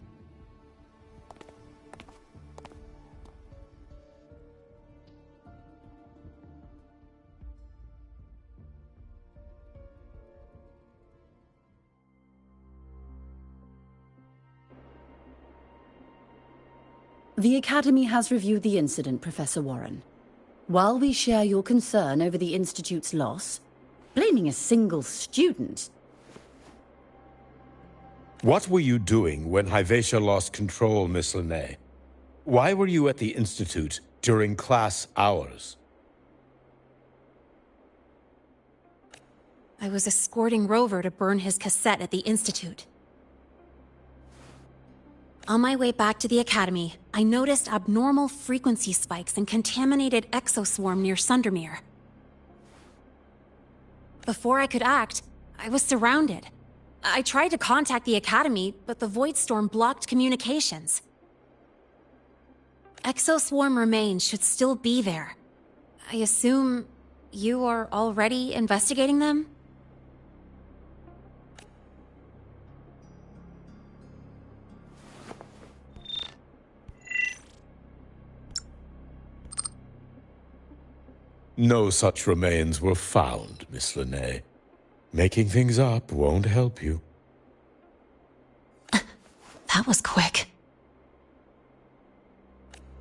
[SPEAKER 11] The Academy has reviewed the incident, Professor Warren. While we share your concern over the Institute's loss, blaming a single student...
[SPEAKER 14] What were you doing when Hyvatia lost control, Miss Linnae? Why were you at the Institute during class hours?
[SPEAKER 4] I was escorting Rover to burn his cassette at the Institute. On my way back to the Academy, I noticed abnormal frequency spikes and contaminated exoswarm near Sundermere. Before I could act, I was surrounded. I tried to contact the Academy, but the Void Storm blocked communications. Exoswarm remains should still be there. I assume you are already investigating them?
[SPEAKER 14] No such remains were found, Miss Linnae. Making things up won't help you.
[SPEAKER 4] That was quick.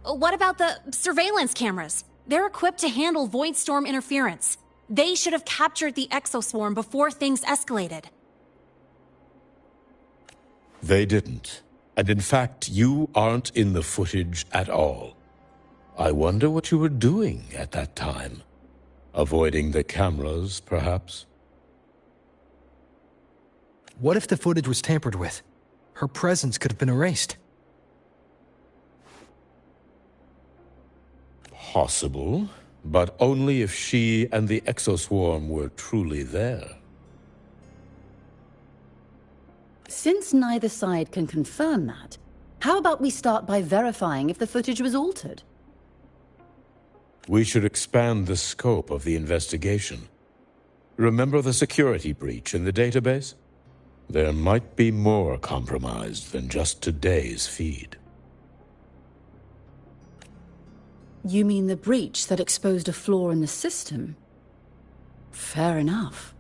[SPEAKER 4] What about the surveillance cameras? They're equipped to handle Void Storm interference. They should have captured the exoswarm before things escalated.
[SPEAKER 14] They didn't. And in fact, you aren't in the footage at all. I wonder what you were doing at that time. Avoiding the cameras, perhaps?
[SPEAKER 2] What if the footage was tampered with? Her presence could have been erased.
[SPEAKER 14] Possible, but only if she and the exoswarm were truly there.
[SPEAKER 11] Since neither side can confirm that, how about we start by verifying if the footage was altered?
[SPEAKER 14] We should expand the scope of the investigation. Remember the security breach in the database? There might be more compromised than just today's feed.
[SPEAKER 11] You mean the breach that exposed a flaw in the system? Fair enough.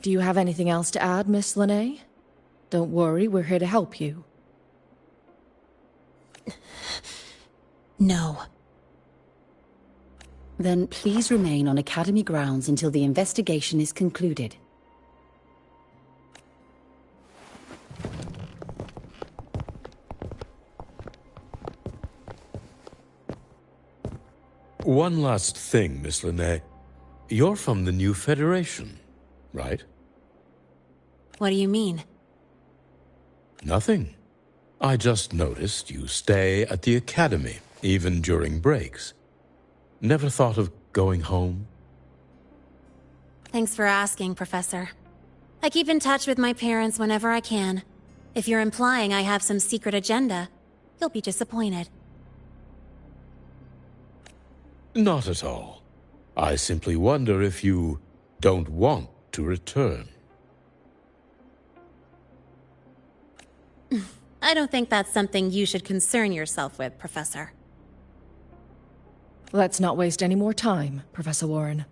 [SPEAKER 7] Do you have anything else to add, Miss Lene? Don't worry, we're here to help you.
[SPEAKER 4] No.
[SPEAKER 11] Then please remain on Academy grounds until the investigation is concluded.
[SPEAKER 14] One last thing, Miss Lene. You're from the new Federation, right?
[SPEAKER 4] What do you mean?
[SPEAKER 14] Nothing. I just noticed you stay at the Academy, even during breaks. Never thought of going home?
[SPEAKER 4] Thanks for asking, Professor. I keep in touch with my parents whenever I can. If you're implying I have some secret agenda, you'll be disappointed.
[SPEAKER 14] Not at all. I simply wonder if you don't want to return.
[SPEAKER 4] I don't think that's something you should concern yourself with, Professor.
[SPEAKER 7] Let's not waste any more time, Professor Warren.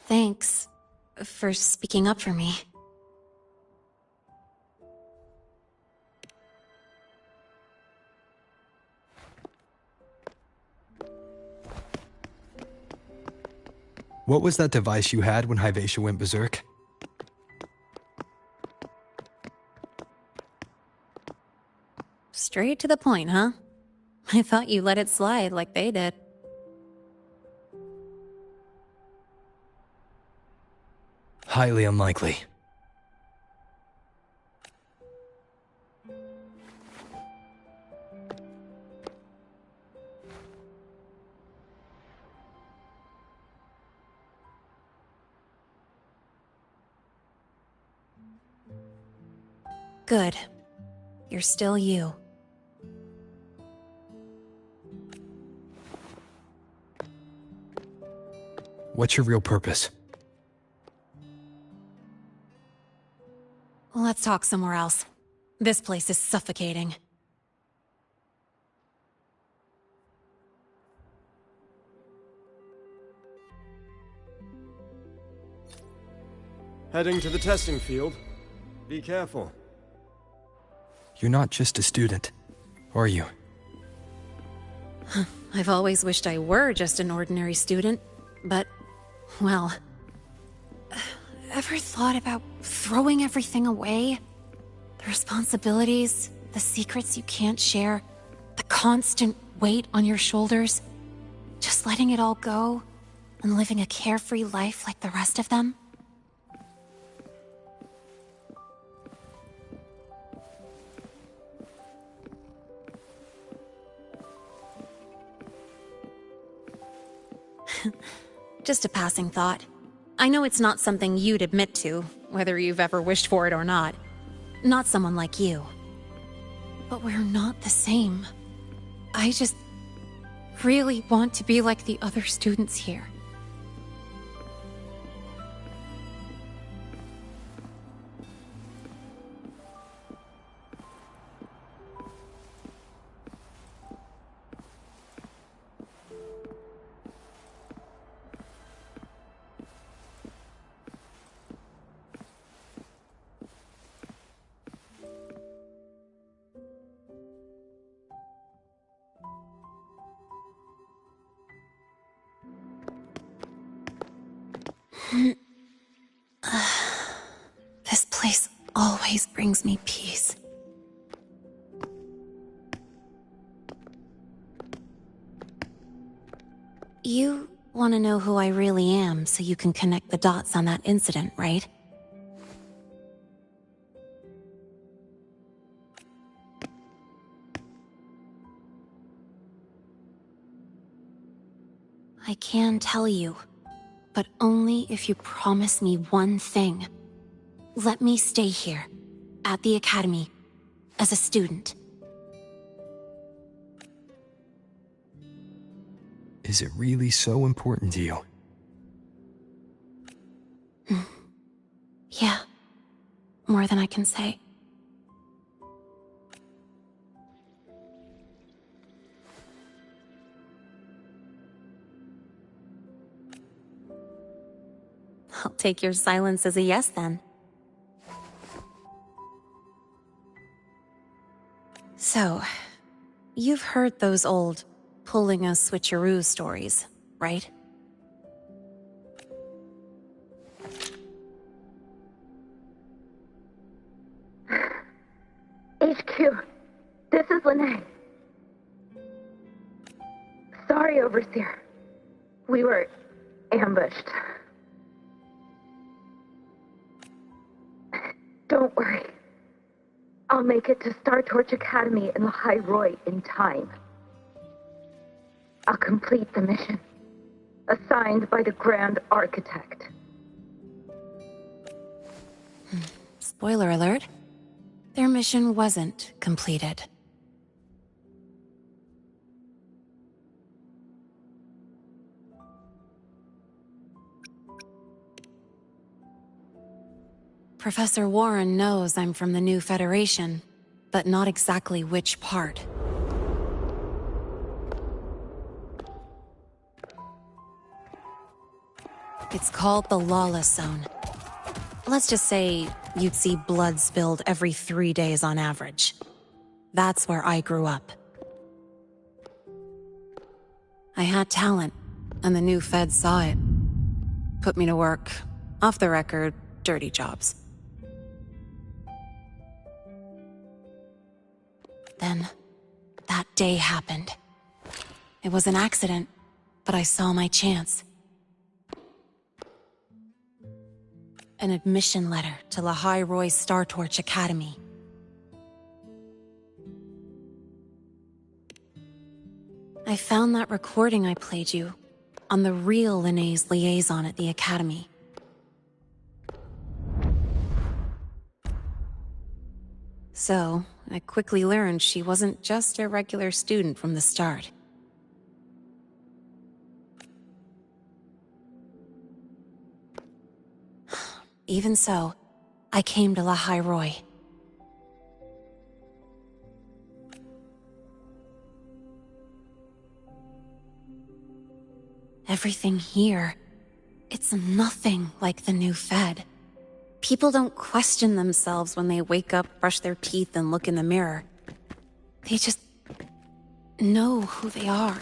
[SPEAKER 4] Thanks for speaking up for me.
[SPEAKER 2] What was that device you had when Hyvatia went berserk?
[SPEAKER 4] Straight to the point, huh? I thought you let it slide like they did.
[SPEAKER 2] Highly unlikely.
[SPEAKER 4] Good. You're still you.
[SPEAKER 2] What's your real purpose?
[SPEAKER 4] Let's talk somewhere else. This place is suffocating.
[SPEAKER 13] Heading to the testing field. Be careful.
[SPEAKER 2] You're not just a student, are you?
[SPEAKER 4] I've always wished I were just an ordinary student, but, well... Ever thought about throwing everything away? The responsibilities, the secrets you can't share, the constant weight on your shoulders? Just letting it all go and living a carefree life like the rest of them? Just a passing thought. I know it's not something you'd admit to, whether you've ever wished for it or not. Not someone like you. But we're not the same. I just really want to be like the other students here. This place always brings me peace. You want to know who I really am so you can connect the dots on that incident, right? I can tell you, but only if you promise me one thing. Let me stay here, at the Academy, as a student.
[SPEAKER 2] Is it really so important to you?
[SPEAKER 4] Yeah, more than I can say. I'll take your silence as a yes, then. So, you've heard those old pulling a switcheroo stories, right?
[SPEAKER 12] HQ, this is Lene. Sorry, Overseer. We were ambushed. Don't worry. I'll make it to Star Torch Academy in Lahai Roy in time. I'll complete the mission, assigned by the Grand Architect.
[SPEAKER 4] Spoiler alert. Their mission wasn't completed. Professor Warren knows I'm from the new Federation, but not exactly which part. It's called the Lawless Zone. Let's just say you'd see blood spilled every 3 days on average. That's where I grew up. I had talent, and the new feds saw it. Put me to work, off the record, dirty jobs. Then, that day happened. It was an accident, but I saw my chance. An admission letter to Lahai Roy Star Torch Academy. I found that recording I played you on the real Lene's liaison at the Academy. So, I quickly learned she wasn't just a regular student from the start. Even so, I came to Lahai Roy. Everything here, it's nothing like the new Fed. People don't question themselves when they wake up, brush their teeth, and look in the mirror. They just know who they are.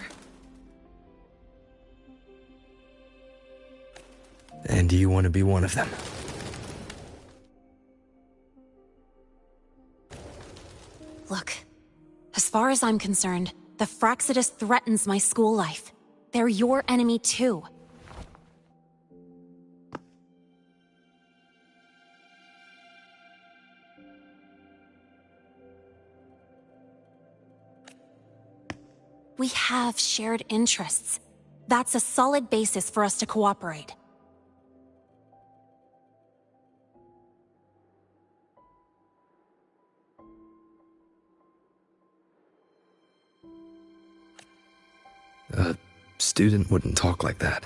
[SPEAKER 2] And do you want to be one of them?
[SPEAKER 4] Look, as far as I'm concerned, the Fraxidus threatens my school life. They're your enemy too. We have shared interests. That's a solid basis for us to cooperate.
[SPEAKER 2] A student wouldn't talk like that.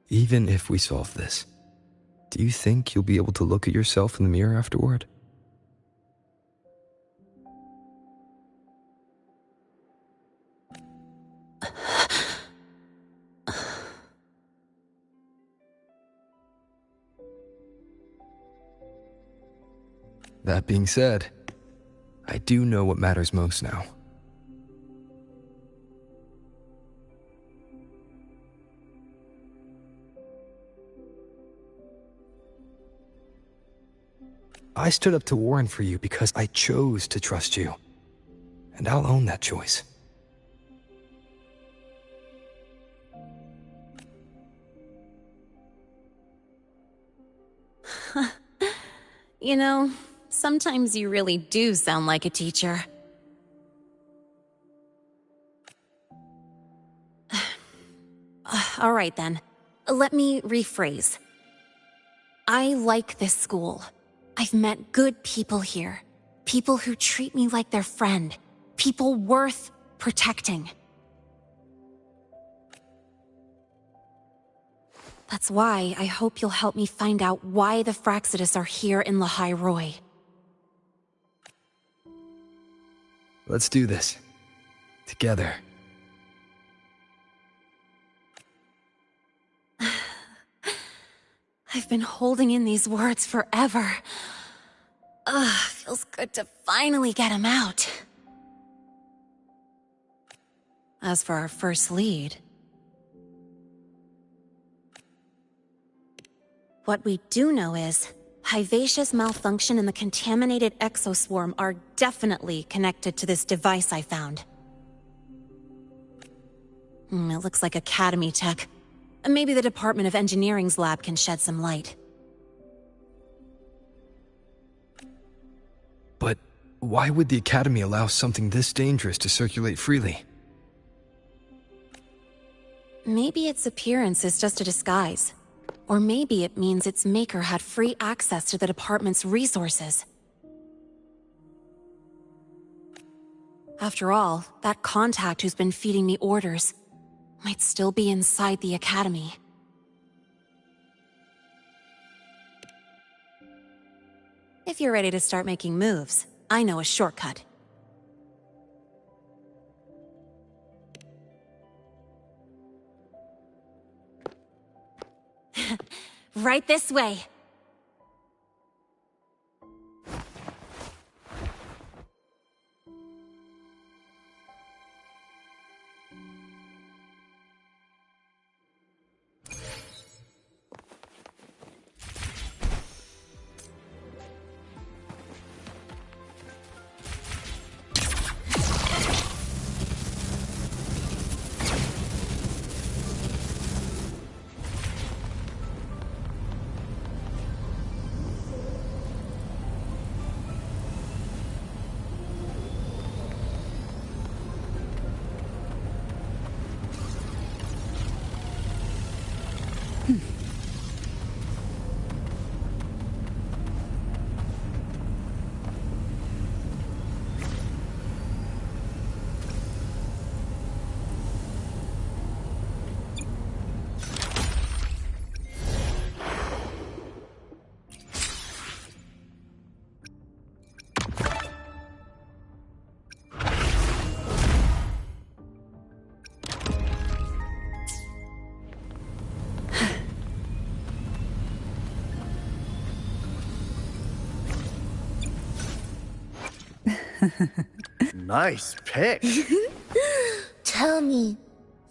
[SPEAKER 2] Even if we solve this, do you think you'll be able to look at yourself in the mirror afterward? That being said, I do know what matters most now. I stood up to Warren for you because I chose to trust you. And I'll own that choice.
[SPEAKER 4] You know, sometimes you really do sound like a teacher. All right then. Let me rephrase. I like this school. I've met good people here. People who treat me like their friend. People worth protecting. That's why I hope you'll help me find out why the Fraxidus are here in Lahai Roi.
[SPEAKER 2] Let's do this. Together.
[SPEAKER 4] I've been holding in these words forever. Feels good to finally get them out. As for our first lead... what we do know is, Hivacia's malfunction and the contaminated exoswarm are definitely connected to this device I found. It looks like Academy tech. Maybe the Department of Engineering's lab can shed some light.
[SPEAKER 2] But why would the Academy allow something this dangerous to circulate freely?
[SPEAKER 4] Maybe its appearance is just a disguise. Or maybe it means its maker had free access to the department's resources. After all, that contact who's been feeding me orders might still be inside the Academy. If you're ready to start making moves, I know a shortcut. Right this way.
[SPEAKER 13] Nice pick.
[SPEAKER 10] Tell me,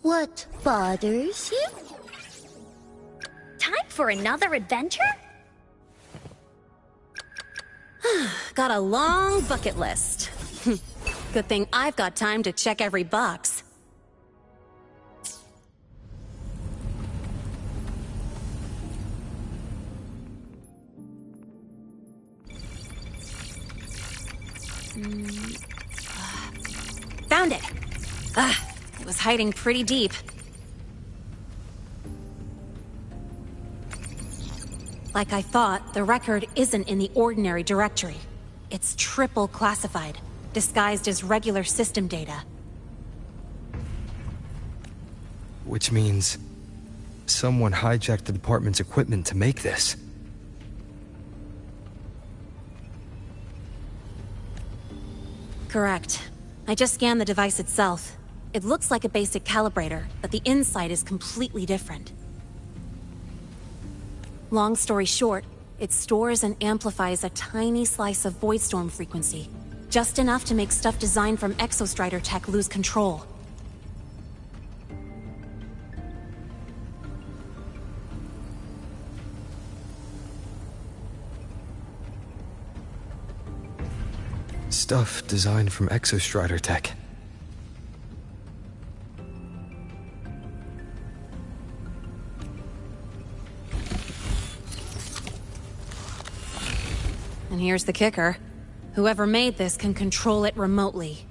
[SPEAKER 10] what bothers you?
[SPEAKER 15] Time for another adventure?
[SPEAKER 4] Got a long bucket list. Good thing I've got time to check every box. Found it! It was hiding pretty deep. Like I thought, the record isn't in the ordinary directory. It's triple classified, disguised as regular system data.
[SPEAKER 2] Which means someone hijacked the department's equipment to make this.
[SPEAKER 4] Correct. I just scanned the device itself. It looks like a basic calibrator, but the inside is completely different. Long story short, it stores and amplifies a tiny slice of Voidstorm frequency. Just enough to make stuff designed from Exostrider tech lose control.
[SPEAKER 2] Stuff designed from exostrider tech.
[SPEAKER 4] And here's the kicker. Whoever made this can control it remotely.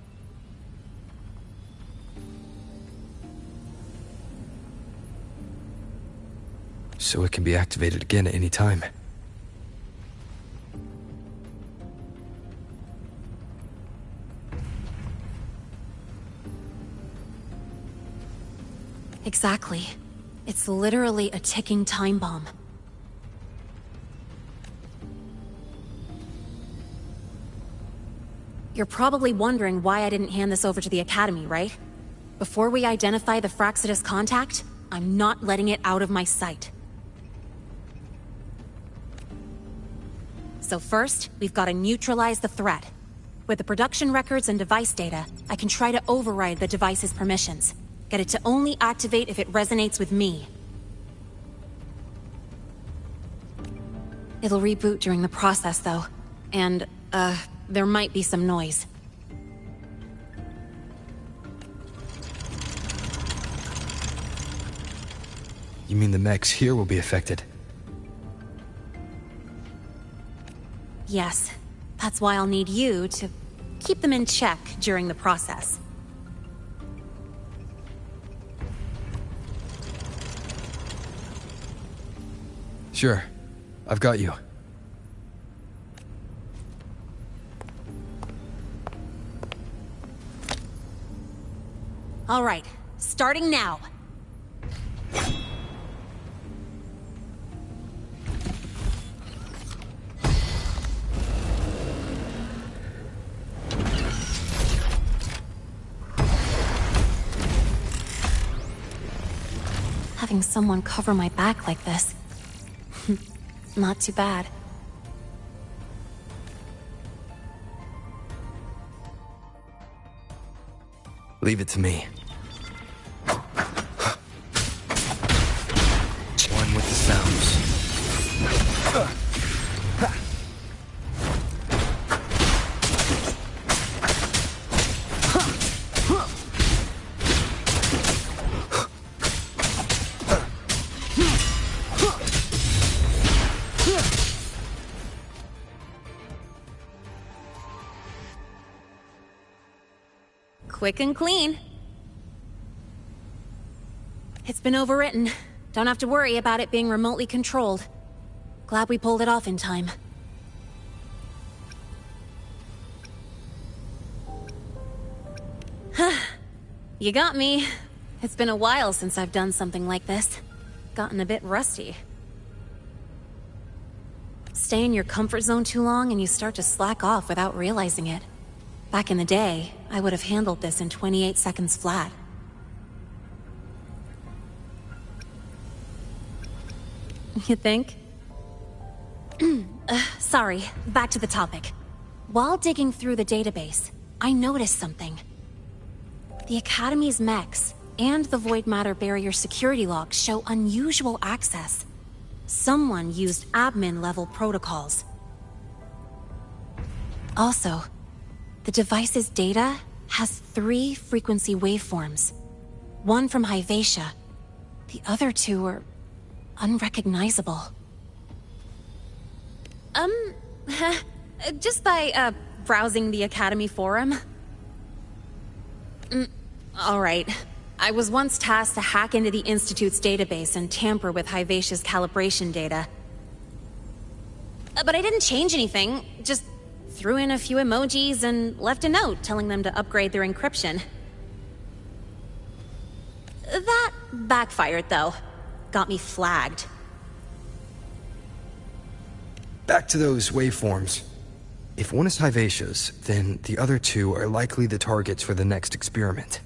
[SPEAKER 2] So it can be activated again at any time.
[SPEAKER 4] Exactly. It's literally a ticking time bomb. You're probably wondering why I didn't hand this over to the Academy, right? Before we identify the Fraxidus contact, I'm not letting it out of my sight. So first, we've got to neutralize the threat. With the production records and device data, I can try to override the device's permissions. Get it to only activate if it resonates with me. It'll reboot during the process, though. And, there might be some noise.
[SPEAKER 2] You mean the mechs here will be affected?
[SPEAKER 4] Yes. That's why I'll need you to keep them in check during the process.
[SPEAKER 2] Sure. I've got you.
[SPEAKER 4] All right, starting now. Having someone cover my back like this. Not too bad.
[SPEAKER 2] Leave it to me. One with the sounds.
[SPEAKER 4] Quick and clean. It's been overwritten. Don't have to worry about it being remotely controlled. Glad we pulled it off in time. You got me. It's been a while since I've done something like this. Gotten a bit rusty. Stay in your comfort zone too long and you start to slack off without realizing it. Back in the day, I would have handled this in 28 seconds flat. You think? Sorry, back to the topic. While digging through the database, I noticed something. The Academy's mechs and the Void Matter Barrier security logs show unusual access. Someone used admin-level protocols. Also, the device's data has 3 frequency waveforms. One from Hyvatia. The other 2 are unrecognizable. Just by, browsing the Academy forum. Alright. I was once tasked to hack into the Institute's database and tamper with Hyvatia's calibration data. But I didn't change anything, just threw in a few emojis and left a note telling them to upgrade their encryption. That backfired, though. Got me flagged.
[SPEAKER 2] Back to those waveforms. If one is Hyvatia's, then the other 2 are likely the targets for the next experiment.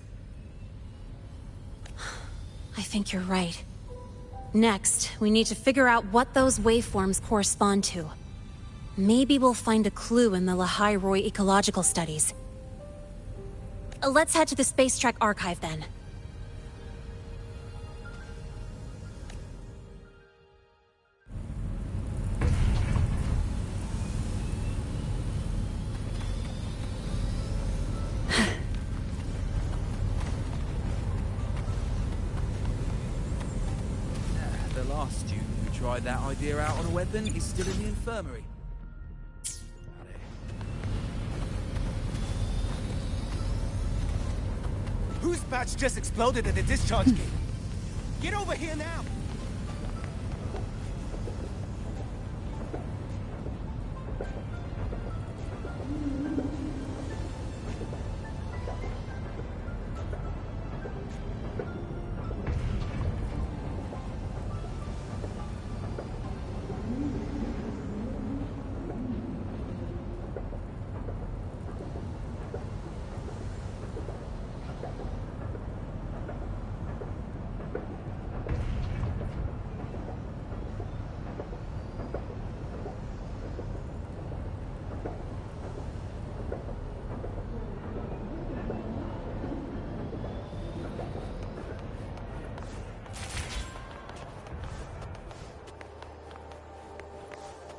[SPEAKER 4] I think you're right. Next, we need to figure out what those waveforms correspond to. Maybe we'll find a clue in the Lahai Roy ecological studies. Let's head to the Space Trek archive then.
[SPEAKER 17] last student who tried that idea out on a weapon is still in the infirmary. Whose batch just exploded at the discharge gate? Get over here now!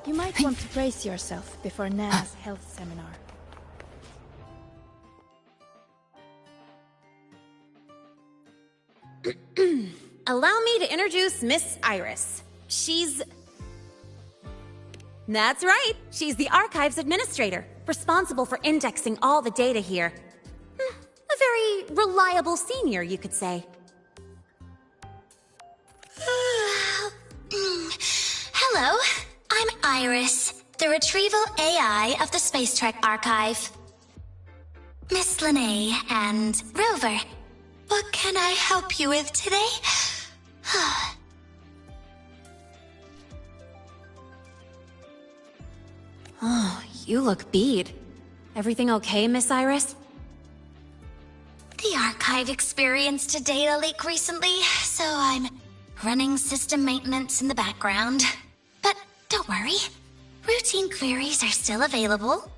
[SPEAKER 7] You might want to brace yourself before Nana's health seminar.
[SPEAKER 4] Allow me to introduce Miss Iris. That's right! She's the Archives Administrator, responsible for indexing all the data here. A very reliable senior, you could say.
[SPEAKER 10] Hello, I'm Iris, the Retrieval AI of the Space Trek Archive. Miss Linnae and Rover, what can I help you with today?
[SPEAKER 4] Oh, you look beat. Everything okay, Miss Iris?
[SPEAKER 10] The Archive experienced a data leak recently, so I'm running system maintenance in the background. But don't worry, routine queries are still available.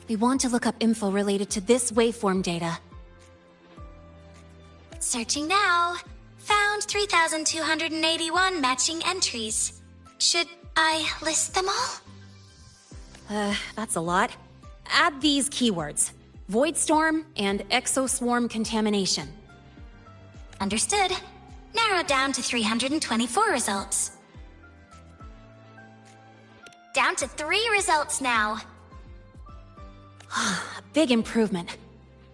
[SPEAKER 4] We want to look up info related to this waveform data.
[SPEAKER 10] Searching now. Found 3,281 matching entries. Should I list them all?
[SPEAKER 4] That's a lot. Add these keywords: Void Storm and Exoswarm Contamination.
[SPEAKER 10] Understood. Narrowed down to 324 results. Down to 3 results now.
[SPEAKER 4] A big improvement.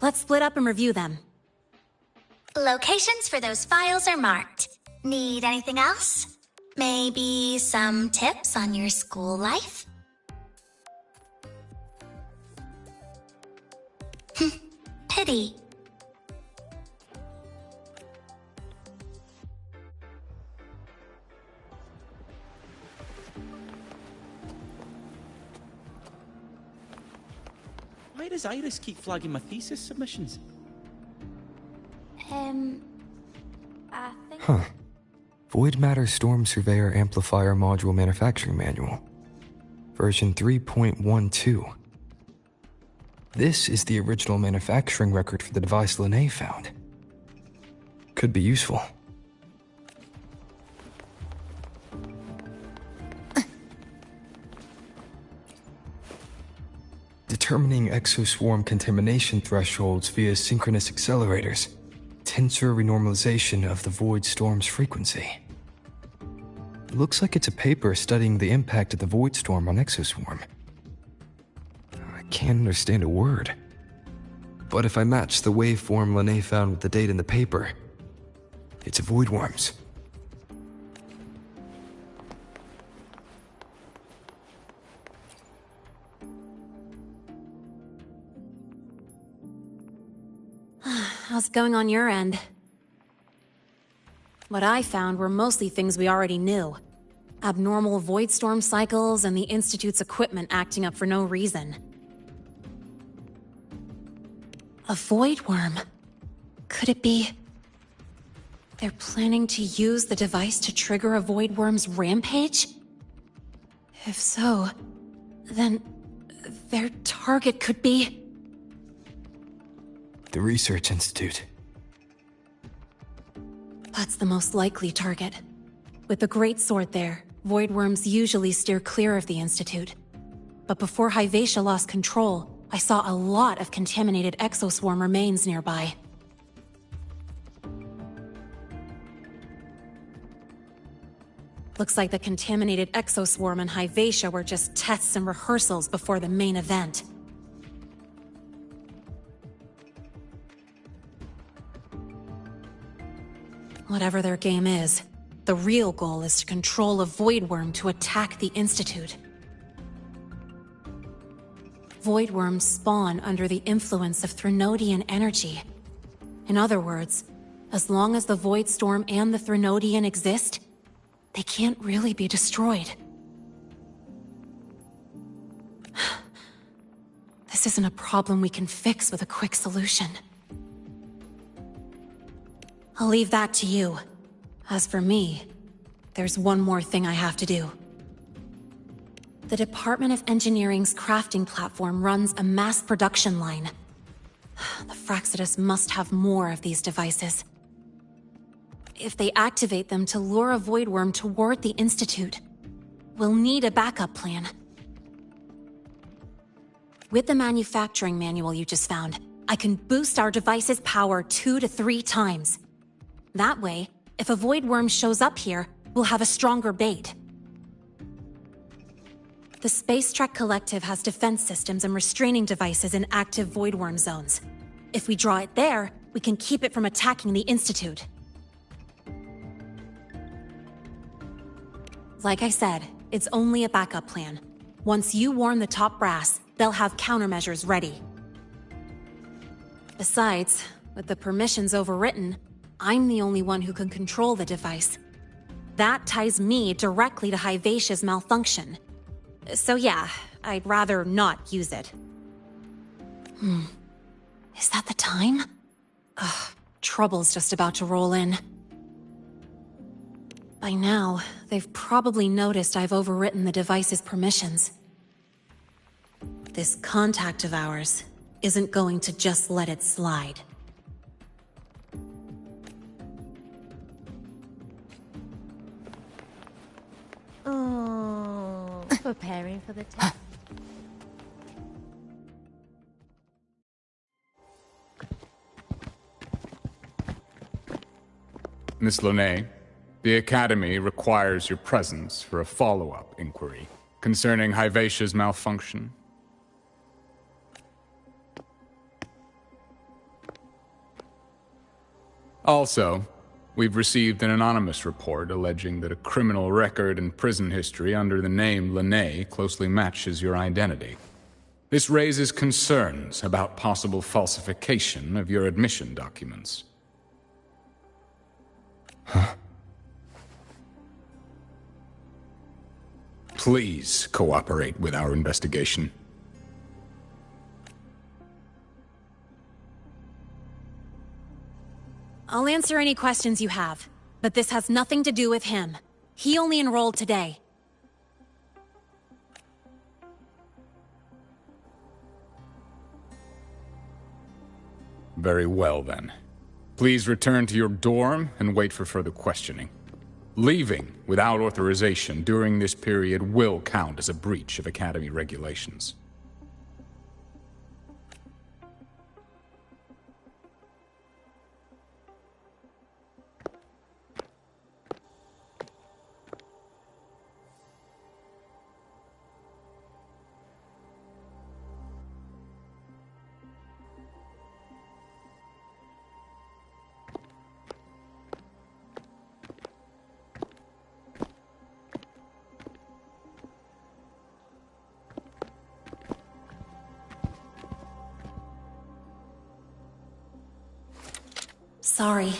[SPEAKER 4] Let's split up and review them.
[SPEAKER 10] Locations for those files are marked. Need anything else? Maybe some tips on your school life? Pity.
[SPEAKER 17] Why does Iris keep flagging my thesis submissions?
[SPEAKER 7] I think...
[SPEAKER 2] Huh. Void Matter Storm Surveyor Amplifier Module Manufacturing Manual. Version 3.12. This is the original manufacturing record for the device Linnae found. Could be useful. Determining exoswarm contamination thresholds via synchronous accelerators. Tensor renormalization of the void storm's frequency. Looks like it's a paper studying the impact of the void storm on exoswarm. I can't understand a word. But if I match the waveform Linnae found with the data in the paper, it's a void worms.
[SPEAKER 4] How's it going on your end? What I found were mostly things we already knew. Abnormal void storm cycles and the Institute's equipment acting up for no reason. A void worm? Could it be... they're planning to use the device to trigger a void worm's rampage? If so, then their target could be...
[SPEAKER 2] The Research Institute.
[SPEAKER 4] That's the most likely target. With the Great Sword there, void worms usually steer clear of the Institute. But before Hyvatia lost control, I saw a lot of contaminated exoswarm remains nearby. Looks like the contaminated exoswarm and Hyvatia were just tests and rehearsals before the main event. Whatever their game is, the real goal is to control a void worm to attack the Institute. Void worms spawn under the influence of Threnodian energy. In other words, as long as the Void Storm and the Threnodian exist, they can't really be destroyed. This isn't a problem we can fix with a quick solution. I'll leave that to you. As for me, there's one more thing I have to do. The Department of Engineering's crafting platform runs a mass production line. The Fraxidus must have more of these devices. If they activate them to lure a void worm toward the Institute, we'll need a backup plan. With the manufacturing manual you just found, I can boost our device's power 2 to 3 times. That way, if a void worm shows up here, we'll have a stronger bait. The Space Trek Collective has defense systems and restraining devices in active void worm zones. If we draw it there, we can keep it from attacking the Institute. Like I said, it's only a backup plan. Once you warn the top brass, they'll have countermeasures ready. Besides, with the permissions overwritten, I'm the only one who can control the device. That ties me directly to Hyvatia's malfunction. So yeah, I'd rather not use it. Is that the time? Ugh, trouble's just about to roll in. By now, they've probably noticed I've overwritten the device's permissions. This contact of ours isn't going to just let it slide.
[SPEAKER 7] Oh, preparing for the test.
[SPEAKER 21] Miss Lene, the Academy requires your presence for a follow-up inquiry concerning Hyvatia's malfunction. Also, we've received an anonymous report alleging that a criminal record and prison history under the name Lene closely matches your identity. This raises concerns about possible falsification of your admission documents.
[SPEAKER 2] Huh?
[SPEAKER 21] Please cooperate with our investigation.
[SPEAKER 4] I'll answer any questions you have, but this has nothing to do with him. He only enrolled today.
[SPEAKER 21] Very well, then. Please return to your dorm and wait for further questioning. Leaving without authorization during this period will count as a breach of Academy regulations.
[SPEAKER 4] Sorry.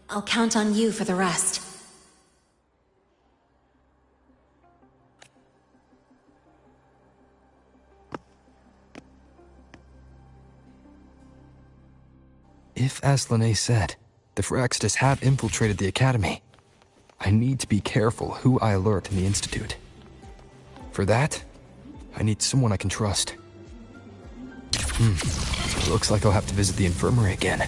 [SPEAKER 4] I'll count on you for the rest.
[SPEAKER 2] If, as Lene said, the Fraxidus have infiltrated the Academy, I need to be careful who I alert in the Institute. For that, I need someone I can trust. Looks like I'll have to visit the infirmary again.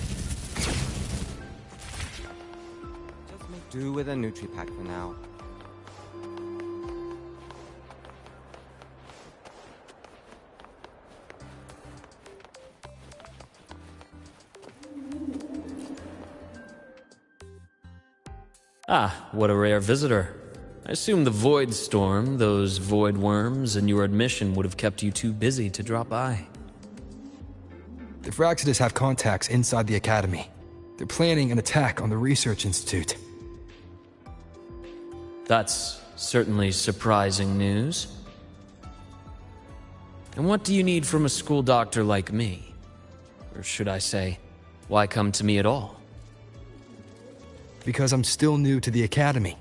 [SPEAKER 19] Do with a Nutri-Pack for now.
[SPEAKER 20] Ah, what a rare visitor. I assume the Void Storm, those void worms, and your admission would have kept you too busy to drop by.
[SPEAKER 2] The Fraxidus have contacts inside the Academy. They're planning an attack on the Research Institute.
[SPEAKER 20] That's certainly surprising news. And what do you need from a school doctor like me? Or should I say, why come to me at all?
[SPEAKER 2] Because I'm still new to the Academy.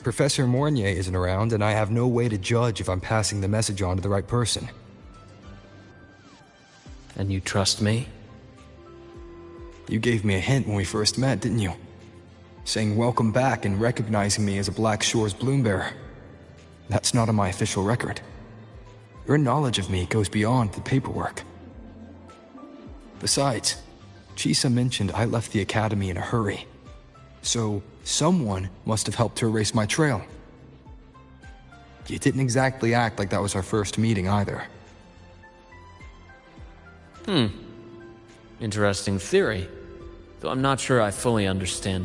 [SPEAKER 2] Professor Mornier isn't around, and I have no way to judge if I'm passing the message on to the right person.
[SPEAKER 20] And you trust me?
[SPEAKER 2] You gave me a hint when we first met, didn't you? Saying welcome back and recognizing me as a Black Shore's Bloombearer. That's not on my official record. Your knowledge of me goes beyond the paperwork. Besides, Chisa mentioned I left the Academy in a hurry. So, someone must have helped to erase my trail. You didn't exactly act like that was our first meeting either.
[SPEAKER 20] Interesting theory. Though I'm not sure I fully understand